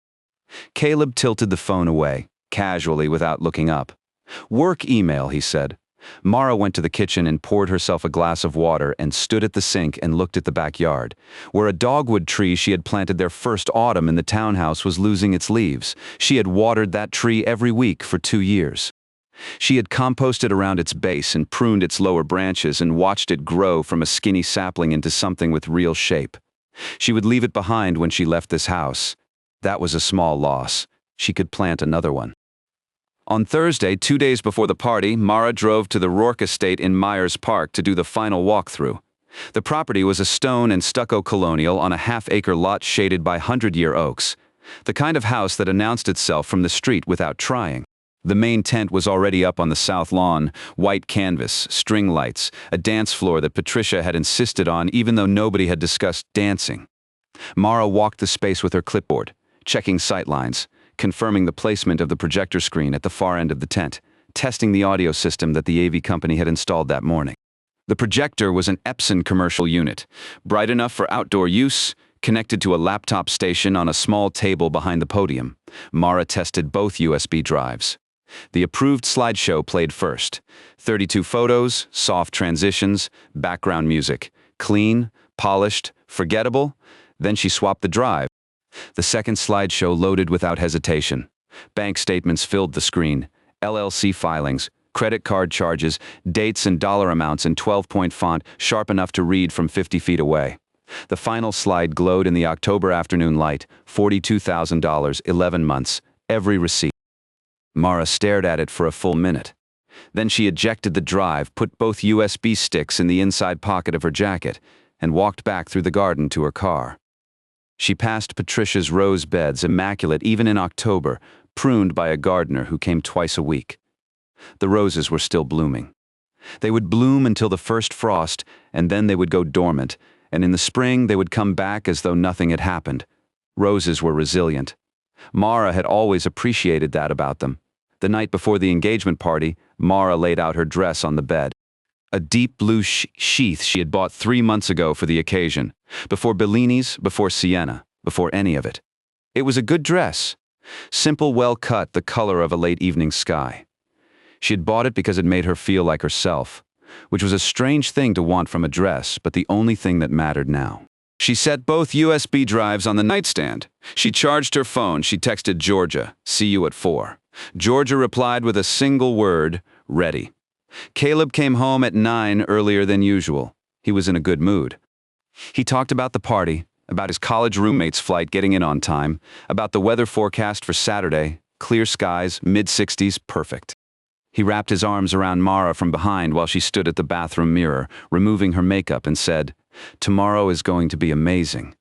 Caleb tilted the phone away, casually without looking up. "Work email," he said. Mara went to the kitchen and poured herself a glass of water and stood at the sink and looked at the backyard, where a dogwood tree she had planted their first autumn in the townhouse was losing its leaves. She had watered that tree every week for 2 years. She had composted around its base and pruned its lower branches and watched it grow from a skinny sapling into something with real shape. She would leave it behind when she left this house. That was a small loss. She could plant another one. On Thursday, 2 days before the party, Mara drove to the Rourke estate in Myers Park to do the final walkthrough. The property was a stone and stucco colonial on a half-acre lot shaded by 100-year oaks, the kind of house that announced itself from the street without trying. The main tent was already up on the south lawn, white canvas, string lights, a dance floor that Patricia had insisted on even though nobody had discussed dancing. Mara walked the space with her clipboard, checking sightlines, confirming the placement of the projector screen at the far end of the tent, testing the audio system that the AV company had installed that morning. The projector was an Epson commercial unit, bright enough for outdoor use, Connected to a laptop station on a small table behind the podium, Mara tested both USB drives. The approved slideshow played first. 32 photos, soft transitions, background music. Clean, polished, forgettable. Then she swapped the drive. The second slideshow loaded without hesitation. Bank statements filled the screen. LLC filings, credit card charges, dates and dollar amounts in 12-point font, sharp enough to read from 50 feet away. The final slide glowed in the October afternoon light. $42,000, 11 months, every receipt. Mara stared at it for a full minute. Then she ejected the drive, put both USB sticks in the inside pocket of her jacket, and walked back through the garden to her car. She passed Patricia's rose beds, immaculate even in October, pruned by a gardener who came twice a week. The roses were still blooming. They would bloom until the first frost, and then they would go dormant, and in the spring they would come back as though nothing had happened. Roses were resilient. Mara had always appreciated that about them. The night before the engagement party, Mara laid out her dress on the bed. A deep blue sheath she had bought 3 months ago for the occasion. Before Bellini's, before Sienna, before any of it. It was a good dress. Simple, well cut, the color of a late evening sky. She had bought it because it made her feel like herself, which was a strange thing to want from a dress, but the only thing that mattered now. She set both USB drives on the nightstand. She charged her phone. She texted Georgia, "See you at 4." Georgia replied with a single word, "Ready." Caleb came home at 9 earlier than usual. He was in a good mood. He talked about the party, about his college roommate's flight getting in on time, about the weather forecast for Saturday, clear skies, mid-60s, perfect. He wrapped his arms around Mara from behind while she stood at the bathroom mirror, removing her makeup, and said, "Tomorrow is going to be amazing."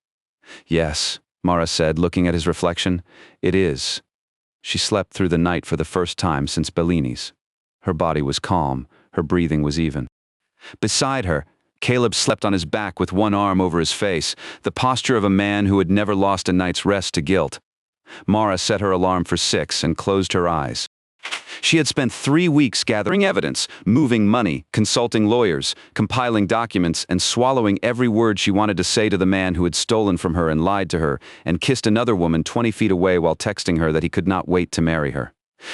"Yes," Mara said, looking at his reflection, "it is." She slept through the night for the first time since Bellini's. Her body was calm, her breathing was even. Beside her, Caleb slept on his back with one arm over his face, the posture of a man who had never lost a night's rest to guilt. Mara set her alarm for 6 and closed her eyes. She had spent 3 weeks gathering evidence, moving money, consulting lawyers, compiling documents, and swallowing every word she wanted to say to the man who had stolen from her and lied to her, and kissed another woman 20 feet away while texting her that he could not wait to marry her.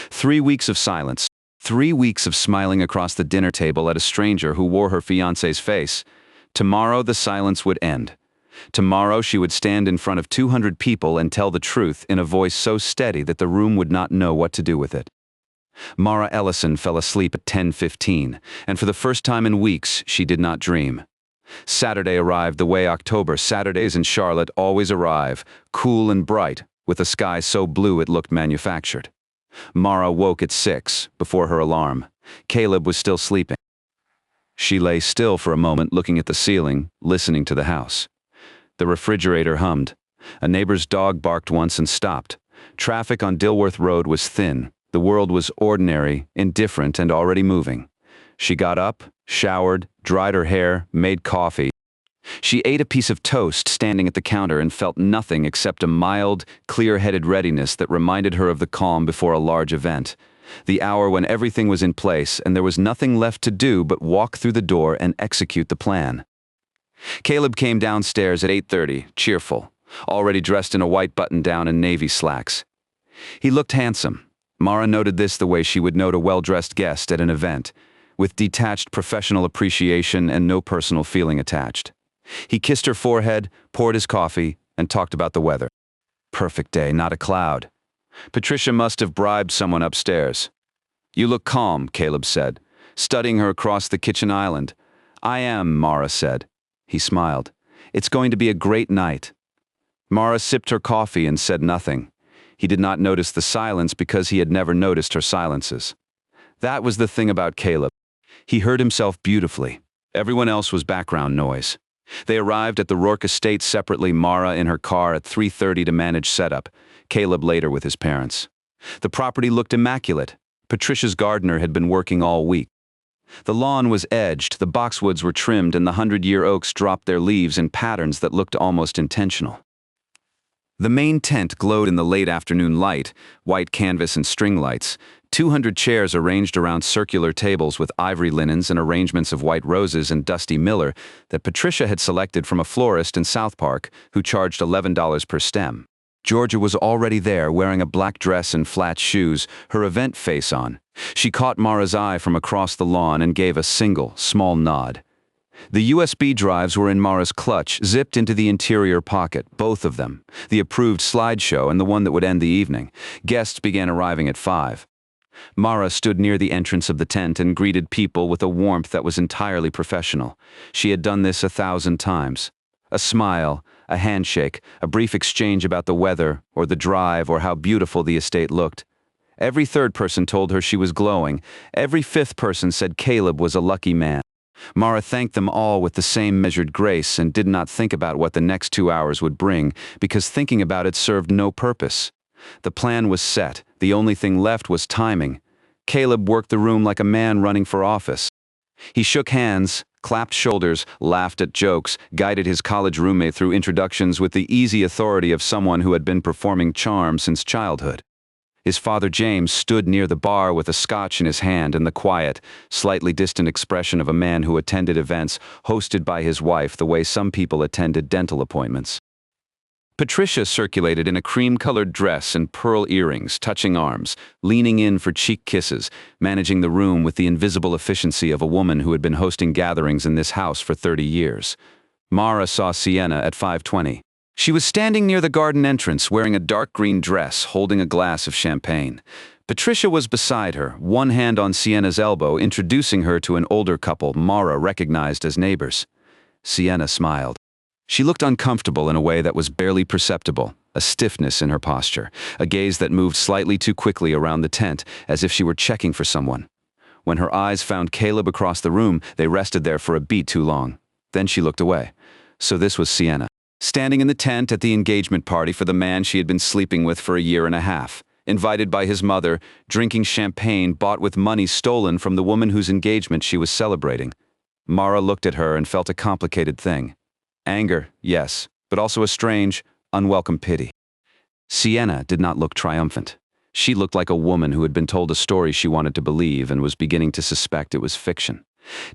3 weeks of silence. 3 weeks of smiling across the dinner table at a stranger who wore her fiancé's face. Tomorrow the silence would end. Tomorrow she would stand in front of 200 people and tell the truth in a voice so steady that the room would not know what to do with it. Mara Ellison fell asleep at 10:15, and for the first time in weeks she did not dream. Saturday arrived the way October Saturdays in Charlotte always arrive, cool and bright, with a sky so blue it looked manufactured. Mara woke at 6, before her alarm. Caleb was still sleeping. She lay still for a moment, looking at the ceiling, listening to the house. The refrigerator hummed. A neighbor's dog barked once and stopped. Traffic on Dilworth Road was thin. The world was ordinary, indifferent, and already moving. She got up, showered, dried her hair, made coffee. She ate a piece of toast standing at the counter and felt nothing except a mild, clear-headed readiness that reminded her of the calm before a large event. The hour when everything was in place and there was nothing left to do but walk through the door and execute the plan. Caleb came downstairs at 8:30, cheerful, already dressed in a white button-down and navy slacks. He looked handsome. Mara noted this the way she would note a well-dressed guest at an event, with detached professional appreciation and no personal feeling attached. He kissed her forehead, poured his coffee, and talked about the weather. Perfect day, not a cloud. Patricia must have bribed someone upstairs. "You look calm," Caleb said, studying her across the kitchen island. "I am," Mara said. He smiled. "It's going to be a great night." Mara sipped her coffee and said nothing. He did not notice the silence because he had never noticed her silences. That was the thing about Caleb. He heard himself beautifully. Everyone else was background noise. They arrived at the Rourke estate separately, Mara in her car at 3:30 to manage setup, Caleb later with his parents. The property looked immaculate. Patricia's gardener had been working all week. The lawn was edged, the boxwoods were trimmed, and the 100-year oaks dropped their leaves in patterns that looked almost intentional. The main tent glowed in the late afternoon light, white canvas and string lights, 200 chairs arranged around circular tables with ivory linens and arrangements of white roses and dusty miller that Patricia had selected from a florist in South Park who charged $11 per stem. Georgia was already there, wearing a black dress and flat shoes, her event face on. She caught Mara's eye from across the lawn and gave a single, small nod. The USB drives were in Mara's clutch, zipped into the interior pocket, both of them, the approved slideshow and the one that would end the evening. Guests began arriving at 5. Mara stood near the entrance of the tent and greeted people with a warmth that was entirely professional. She had done this 1,000 times. A smile, a handshake, a brief exchange about the weather, or the drive, or how beautiful the estate looked. Every third person told her she was glowing. Every fifth person said Caleb was a lucky man. Mara thanked them all with the same measured grace and did not think about what the next 2 hours would bring, because thinking about it served no purpose. The plan was set. The only thing left was timing. Caleb worked the room like a man running for office. He shook hands, clapped shoulders, laughed at jokes, guided his college roommate through introductions with the easy authority of someone who had been performing charm since childhood. His father James stood near the bar with a scotch in his hand and the quiet, slightly distant expression of a man who attended events hosted by his wife the way some people attended dental appointments. Patricia circulated in a cream-colored dress and pearl earrings, touching arms, leaning in for cheek kisses, managing the room with the invisible efficiency of a woman who had been hosting gatherings in this house for 30 years. Mara saw Sienna at 5:20. She was standing near the garden entrance wearing a dark green dress, holding a glass of champagne. Patricia was beside her, one hand on Sienna's elbow, introducing her to an older couple Mara recognized as neighbors. Sienna smiled. She looked uncomfortable in a way that was barely perceptible, a stiffness in her posture, a gaze that moved slightly too quickly around the tent, as if she were checking for someone. When her eyes found Caleb across the room, they rested there for a beat too long. Then she looked away. So this was Sienna, standing in the tent at the engagement party for the man she had been sleeping with for a year and a half, invited by his mother, drinking champagne bought with money stolen from the woman whose engagement she was celebrating. Mara looked at her and felt a complicated thing. Anger, yes, but also a strange, unwelcome pity. Sienna did not look triumphant. She looked like a woman who had been told a story she wanted to believe and was beginning to suspect it was fiction.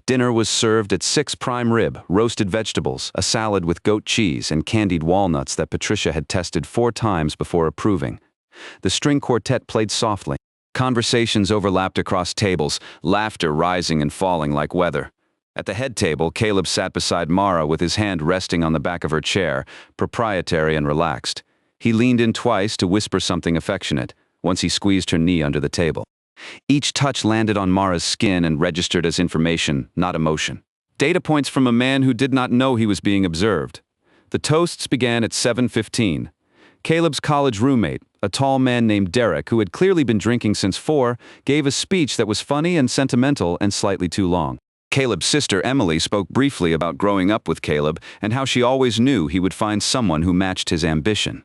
Dinner was served at 6 prime rib, roasted vegetables, a salad with goat cheese, and candied walnuts that Patricia had tested 4 times before approving. The string quartet played softly. Conversations overlapped across tables, laughter rising and falling like weather. At the head table, Caleb sat beside Mara with his hand resting on the back of her chair, proprietary and relaxed. He leaned in twice to whisper something affectionate, once he squeezed her knee under the table. Each touch landed on Mara's skin and registered as information, not emotion. Data points from a man who did not know he was being observed. The toasts began at 7:15. Caleb's college roommate, a tall man named Derek, who had clearly been drinking since 4, gave a speech that was funny and sentimental and slightly too long. Caleb's sister Emily spoke briefly about growing up with Caleb and how she always knew he would find someone who matched his ambition.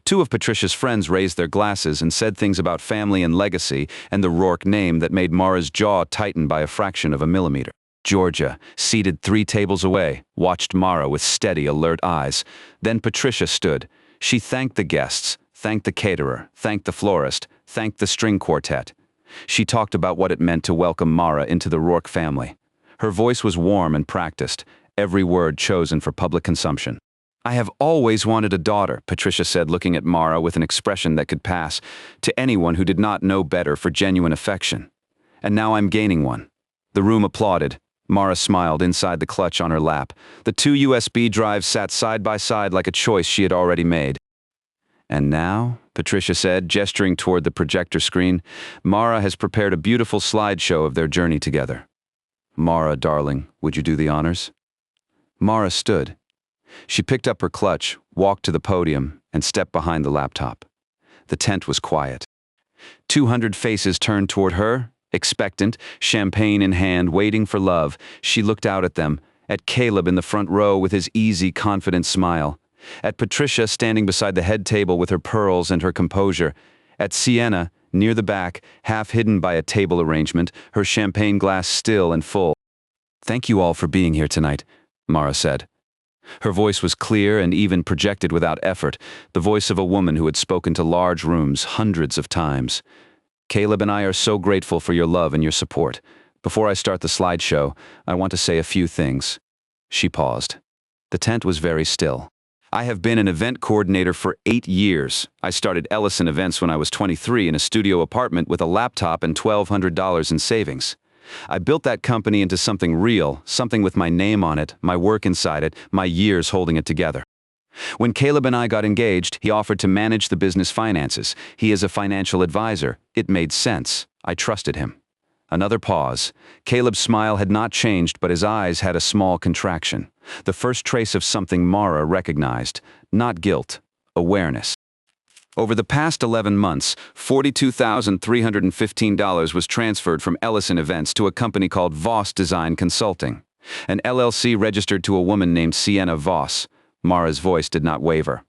2 of Patricia's friends raised their glasses and said things about family and legacy and the Rourke name that made Mara's jaw tighten by a fraction of a millimeter. Georgia, seated 3 tables away, watched Mara with steady, alert eyes. Then Patricia stood. She thanked the guests, thanked the caterer, thanked the florist, thanked the string quartet. She talked about what it meant to welcome Mara into the Rourke family. Her voice was warm and practiced, every word chosen for public consumption. "I have always wanted a daughter," Patricia said, looking at Mara with an expression that could pass to anyone who did not know better for genuine affection. "And now I'm gaining one." The room applauded. Mara smiled inside the clutch on her lap. The 2 USB drives sat side by side like a choice she had already made. "And now," Patricia said, gesturing toward the projector screen, "Mara has prepared a beautiful slideshow of their journey together. Mara, darling, would you do the honors?" Mara stood. She picked up her clutch, walked to the podium, and stepped behind the laptop. The tent was quiet. 200 faces turned toward her, expectant, champagne in hand, waiting for love. She looked out at them, at Caleb in the front row with his easy, confident smile, at Patricia standing beside the head table with her pearls and her composure, at Sienna, near the back, half hidden by a table arrangement, her champagne glass still and full. "Thank you all for being here tonight," Mara said. Her voice was clear and even projected without effort, the voice of a woman who had spoken to large rooms hundreds of times. Caleb and I are so grateful for your love and your support. Before I start the slideshow, I want to say a few things. She paused. The tent was very still. I have been an event coordinator for 8 years. I started Ellison Events when I was 23 in a studio apartment with a laptop and $1,200 in savings. I built that company into something real, something with my name on it, my work inside it, my years holding it together. When Caleb and I got engaged, he offered to manage the business finances. He is a financial advisor. It made sense. I trusted him. Another pause. Caleb's smile had not changed, but his eyes had a small contraction. The first trace of something Mara recognized. Not guilt, awareness. Over the past 11 months, $42,315 was transferred from Ellison Events to a company called Voss Design Consulting. An LLC registered to a woman named Sienna Voss. Mara's voice did not waver.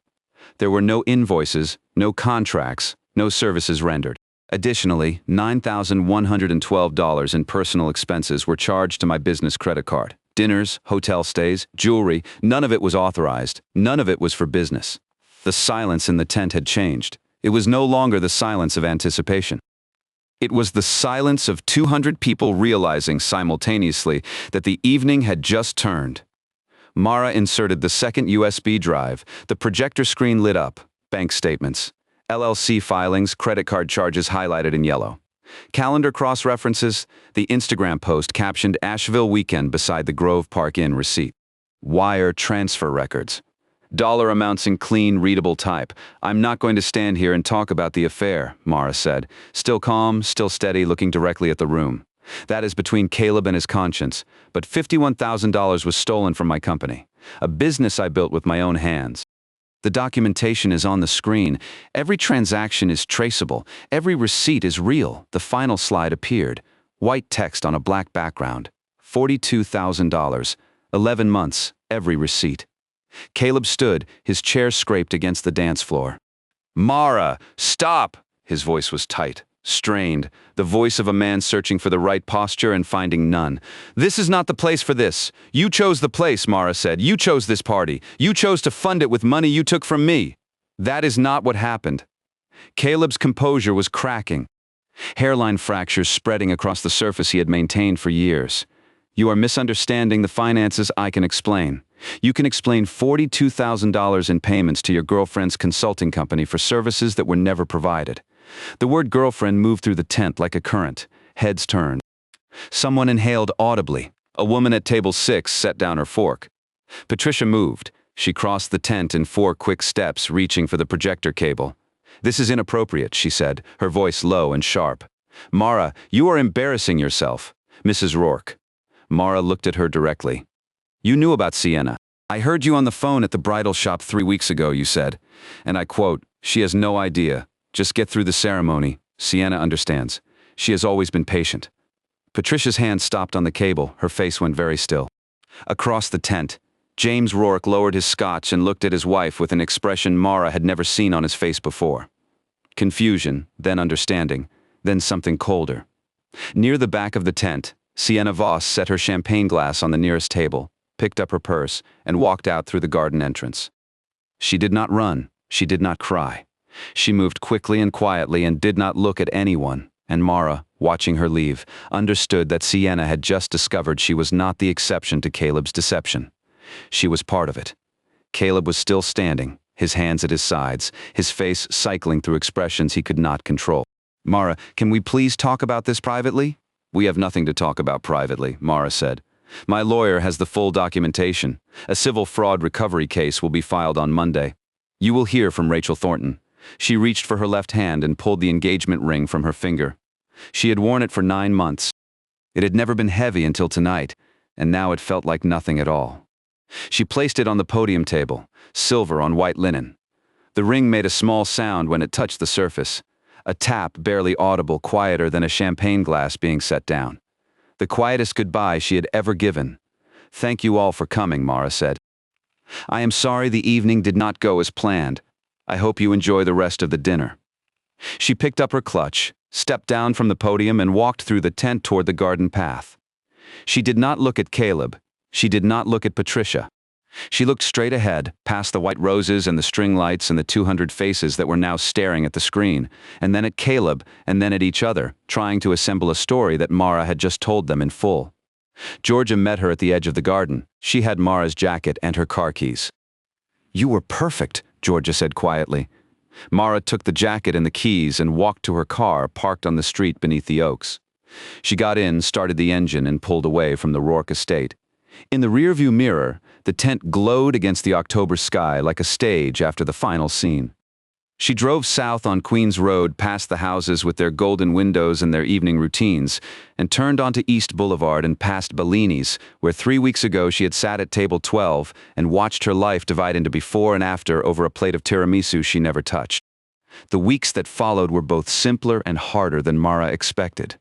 There were no invoices, no contracts, no services rendered. Additionally, $9,112 in personal expenses were charged to my business credit card. Dinners, hotel stays, jewelry, none of it was authorized. None of it was for business. The silence in the tent had changed. It was no longer the silence of anticipation. It was the silence of 200 people realizing simultaneously that the evening had just turned. Mara inserted the second USB drive. The projector screen lit up. Bank statements. LLC filings, credit card charges highlighted in yellow. Calendar cross-references, the Instagram post captioned Asheville weekend beside the Grove Park Inn receipt. Wire transfer records. Dollar amounts in clean, readable type. I'm not going to stand here and talk about the affair, Mara said, still calm, still steady, looking directly at the room. That is between Caleb and his conscience, but $51,000 was stolen from my company, a business I built with my own hands. The documentation is on the screen. Every transaction is traceable. Every receipt is real. The final slide appeared. White text on a black background. $42,000. 11 months. Every receipt. Caleb stood, his chair scraped against the dance floor. Mara, stop! His voice was tight, strained, the voice of a man searching for the right posture and finding none. This is not the place for this. You chose the place, Mara said. You chose this party. You chose to fund it with money you took from me. That is not what happened. Caleb's composure was cracking. Hairline fractures spreading across the surface he had maintained for years. You are misunderstanding the finances. I can explain. You can explain $42,000 in payments to your girlfriend's consulting company for services that were never provided. The word girlfriend moved through the tent like a current. Heads turned. Someone inhaled audibly. A woman at table 6 set down her fork. Patricia moved. She crossed the tent in 4 quick steps, reaching for the projector cable. This is inappropriate, she said, her voice low and sharp. Mara, you are embarrassing yourself. Mrs. Rourke. Mara looked at her directly. You knew about Sienna. I heard you on the phone at the bridal shop 3 weeks ago, you said. And I quote, she has no idea. Just get through the ceremony. Sienna understands. She has always been patient. Patricia's hand stopped on the cable. Her face went very still. Across the tent, James Rourke lowered his scotch and looked at his wife with an expression Mara had never seen on his face before. Confusion, then understanding, then something colder. Near the back of the tent, Sienna Voss set her champagne glass on the nearest table, picked up her purse, and walked out through the garden entrance. She did not run. She did not cry. She moved quickly and quietly and did not look at anyone, and Mara, watching her leave, understood that Sienna had just discovered she was not the exception to Caleb's deception. She was part of it. Caleb was still standing, his hands at his sides, his face cycling through expressions he could not control. Mara, can we please talk about this privately? We have nothing to talk about privately, Mara said. My lawyer has the full documentation. A civil fraud recovery case will be filed on Monday. You will hear from Rachel Thornton. She reached for her left hand and pulled the engagement ring from her finger. She had worn it for 9 months. It had never been heavy until tonight, and now it felt like nothing at all. She placed it on the podium table, silver on white linen. The ring made a small sound when it touched the surface. A tap barely audible, quieter than a champagne glass being set down. The quietest goodbye she had ever given. Thank you all for coming, Mara said. I am sorry the evening did not go as planned. I hope you enjoy the rest of the dinner. She picked up her clutch, stepped down from the podium and walked through the tent toward the garden path. She did not look at Caleb. She did not look at Patricia. She looked straight ahead, past the white roses and the string lights and the 200 faces that were now staring at the screen, and then at Caleb, and then at each other, trying to assemble a story that Mara had just told them in full. Georgia met her at the edge of the garden. She had Mara's jacket and her car keys. "You were perfect," Georgia said quietly. Mara took the jacket and the keys and walked to her car parked on the street beneath the oaks. She got in, started the engine, and pulled away from the Rourke estate. In the rearview mirror, the tent glowed against the October sky like a stage after the final scene. She drove south on Queens Road past the houses with their golden windows and their evening routines, and turned onto East Boulevard and past Bellini's, where 3 weeks ago she had sat at table 12 and watched her life divide into before and after over a plate of tiramisu she never touched. The weeks that followed were both simpler and harder than Mara expected.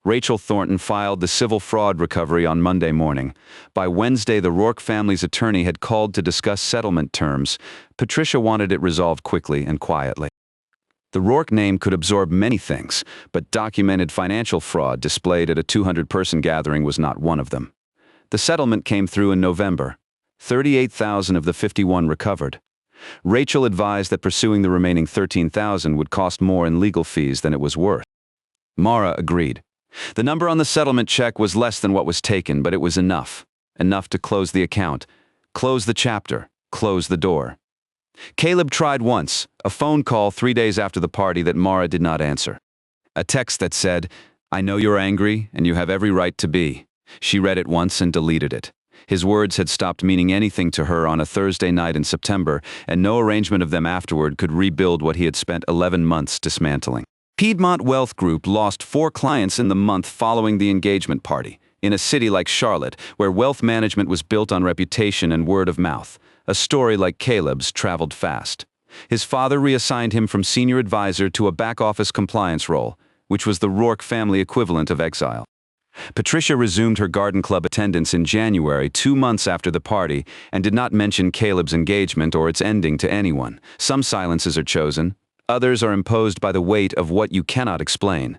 Rachel Thornton filed the civil fraud recovery on Monday morning. By Wednesday, the Rourke family's attorney had called to discuss settlement terms. Patricia wanted it resolved quickly and quietly. The Rourke name could absorb many things, but documented financial fraud displayed at a 200-person gathering was not one of them. The settlement came through in November. 38,000 of the 51 recovered. Rachel advised that pursuing the remaining 13,000 would cost more in legal fees than it was worth. Mara agreed. The number on the settlement check was less than what was taken, but it was enough. Enough to close the account, close the chapter, close the door. Caleb tried once, a phone call 3 days after the party that Mara did not answer. A text that said, "I know you're angry, and you have every right to be." She read it once and deleted it. His words had stopped meaning anything to her on a Thursday night in September, and no arrangement of them afterward could rebuild what he had spent 11 months dismantling. Piedmont Wealth Group lost 4 clients in the month following the engagement party, in a city like Charlotte, where wealth management was built on reputation and word of mouth. A story like Caleb's traveled fast. His father reassigned him from senior advisor to a back-office compliance role, which was the Rourke family equivalent of exile. Patricia resumed her garden club attendance in January, 2 months after the party, and did not mention Caleb's engagement or its ending to anyone. Some silences are chosen. Others are imposed by the weight of what you cannot explain.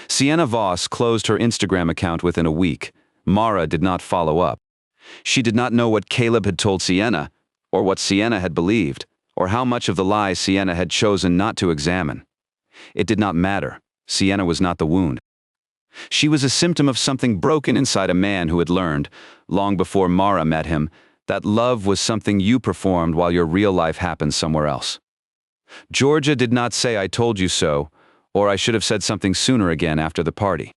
Sienna Voss closed her Instagram account within a week. Mara did not follow up. She did not know what Caleb had told Sienna, or what Sienna had believed, or how much of the lie Sienna had chosen not to examine. It did not matter. Sienna was not the wound. She was a symptom of something broken inside a man who had learned, long before Mara met him, that love was something you performed while your real life happened somewhere else. Georgia did not say "I told you so," or "I should have said something sooner" again after the party.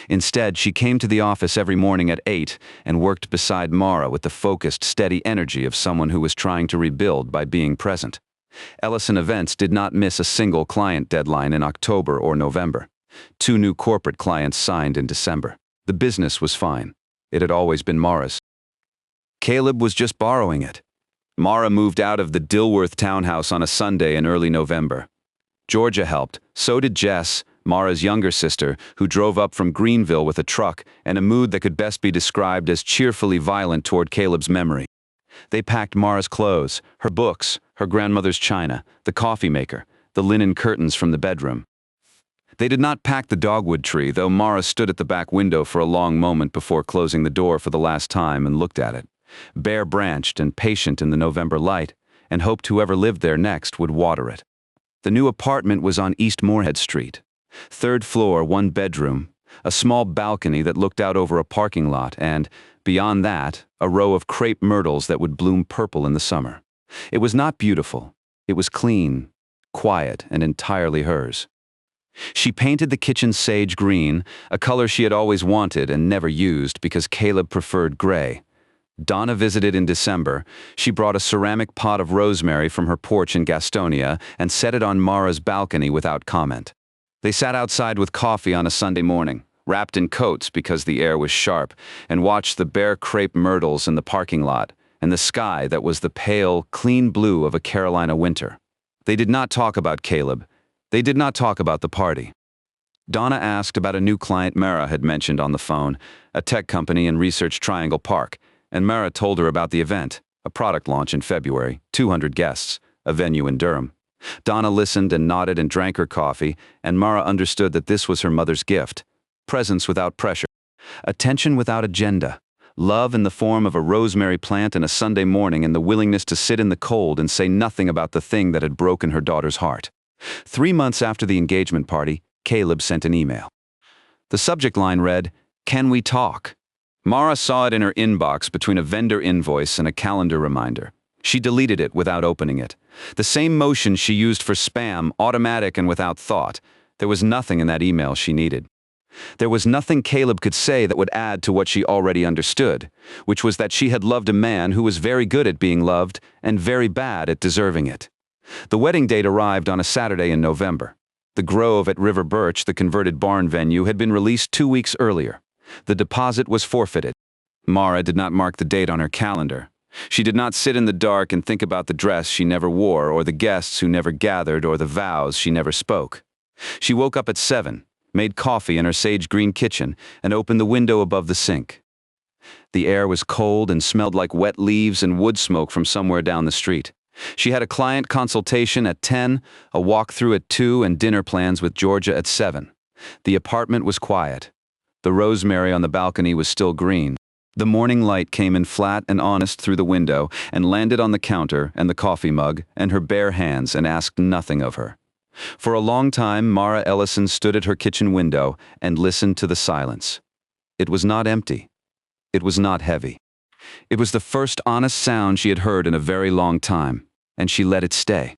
Instead, she came to the office every morning at 8 and worked beside Mara with the focused, steady energy of someone who was trying to rebuild by being present. Ellison Events did not miss a single client deadline in October or November. 2 new corporate clients signed in December. The business was fine. It had always been Mara's. Caleb was just borrowing it. Mara moved out of the Dilworth townhouse on a Sunday in early November. Georgia helped. So did Jess, Mara's younger sister, who drove up from Greenville with a truck and a mood that could best be described as cheerfully violent toward Caleb's memory. They packed Mara's clothes, her books, her grandmother's china, the coffee maker, the linen curtains from the bedroom. They did not pack the dogwood tree, though Mara stood at the back window for a long moment before closing the door for the last time and looked at it, bare-branched and patient in the November light, and hoped whoever lived there next would water it. The new apartment was on East Moorhead Street. 3rd floor, 1 bedroom, a small balcony that looked out over a parking lot, and, beyond that, a row of crepe myrtles that would bloom purple in the summer. It was not beautiful. It was clean, quiet, and entirely hers. She painted the kitchen sage green, a color she had always wanted and never used because Caleb preferred gray. Donna visited in December. She brought a ceramic pot of rosemary from her porch in Gastonia and set it on Mara's balcony without comment. They sat outside with coffee on a Sunday morning, wrapped in coats because the air was sharp, and watched the bare crepe myrtles in the parking lot and the sky that was the pale, clean blue of a Carolina winter. They did not talk about Caleb. They did not talk about the party. Donna asked about a new client Mara had mentioned on the phone, a tech company in Research Triangle Park, and Mara told her about the event, a product launch in February, 200 guests, a venue in Durham. Donna listened and nodded and drank her coffee, and Mara understood that this was her mother's gift. Presence without pressure. Attention without agenda. Love in the form of a rosemary plant and a Sunday morning, and the willingness to sit in the cold and say nothing about the thing that had broken her daughter's heart. 3 months after the engagement party, Caleb sent an email. The subject line read, "Can we talk?" Mara saw it in her inbox between a vendor invoice and a calendar reminder. She deleted it without opening it. The same motion she used for spam, automatic and without thought. There was nothing in that email she needed. There was nothing Caleb could say that would add to what she already understood, which was that she had loved a man who was very good at being loved and very bad at deserving it. The wedding date arrived on a Saturday in November. The Grove at River Birch, the converted barn venue, had been released 2 weeks earlier. The deposit was forfeited. Mara did not mark the date on her calendar. She did not sit in the dark and think about the dress she never wore, or the guests who never gathered, or the vows she never spoke. She woke up at 7, made coffee in her sage-green kitchen, and opened the window above the sink. The air was cold and smelled like wet leaves and wood smoke from somewhere down the street. She had a client consultation at 10, a walkthrough at 2, and dinner plans with Georgia at 7. The apartment was quiet. The rosemary on the balcony was still green. The morning light came in flat and honest through the window and landed on the counter and the coffee mug and her bare hands and asked nothing of her. For a long time, Mara Ellison stood at her kitchen window and listened to the silence. It was not empty. It was not heavy. It was the first honest sound she had heard in a very long time, and she let it stay.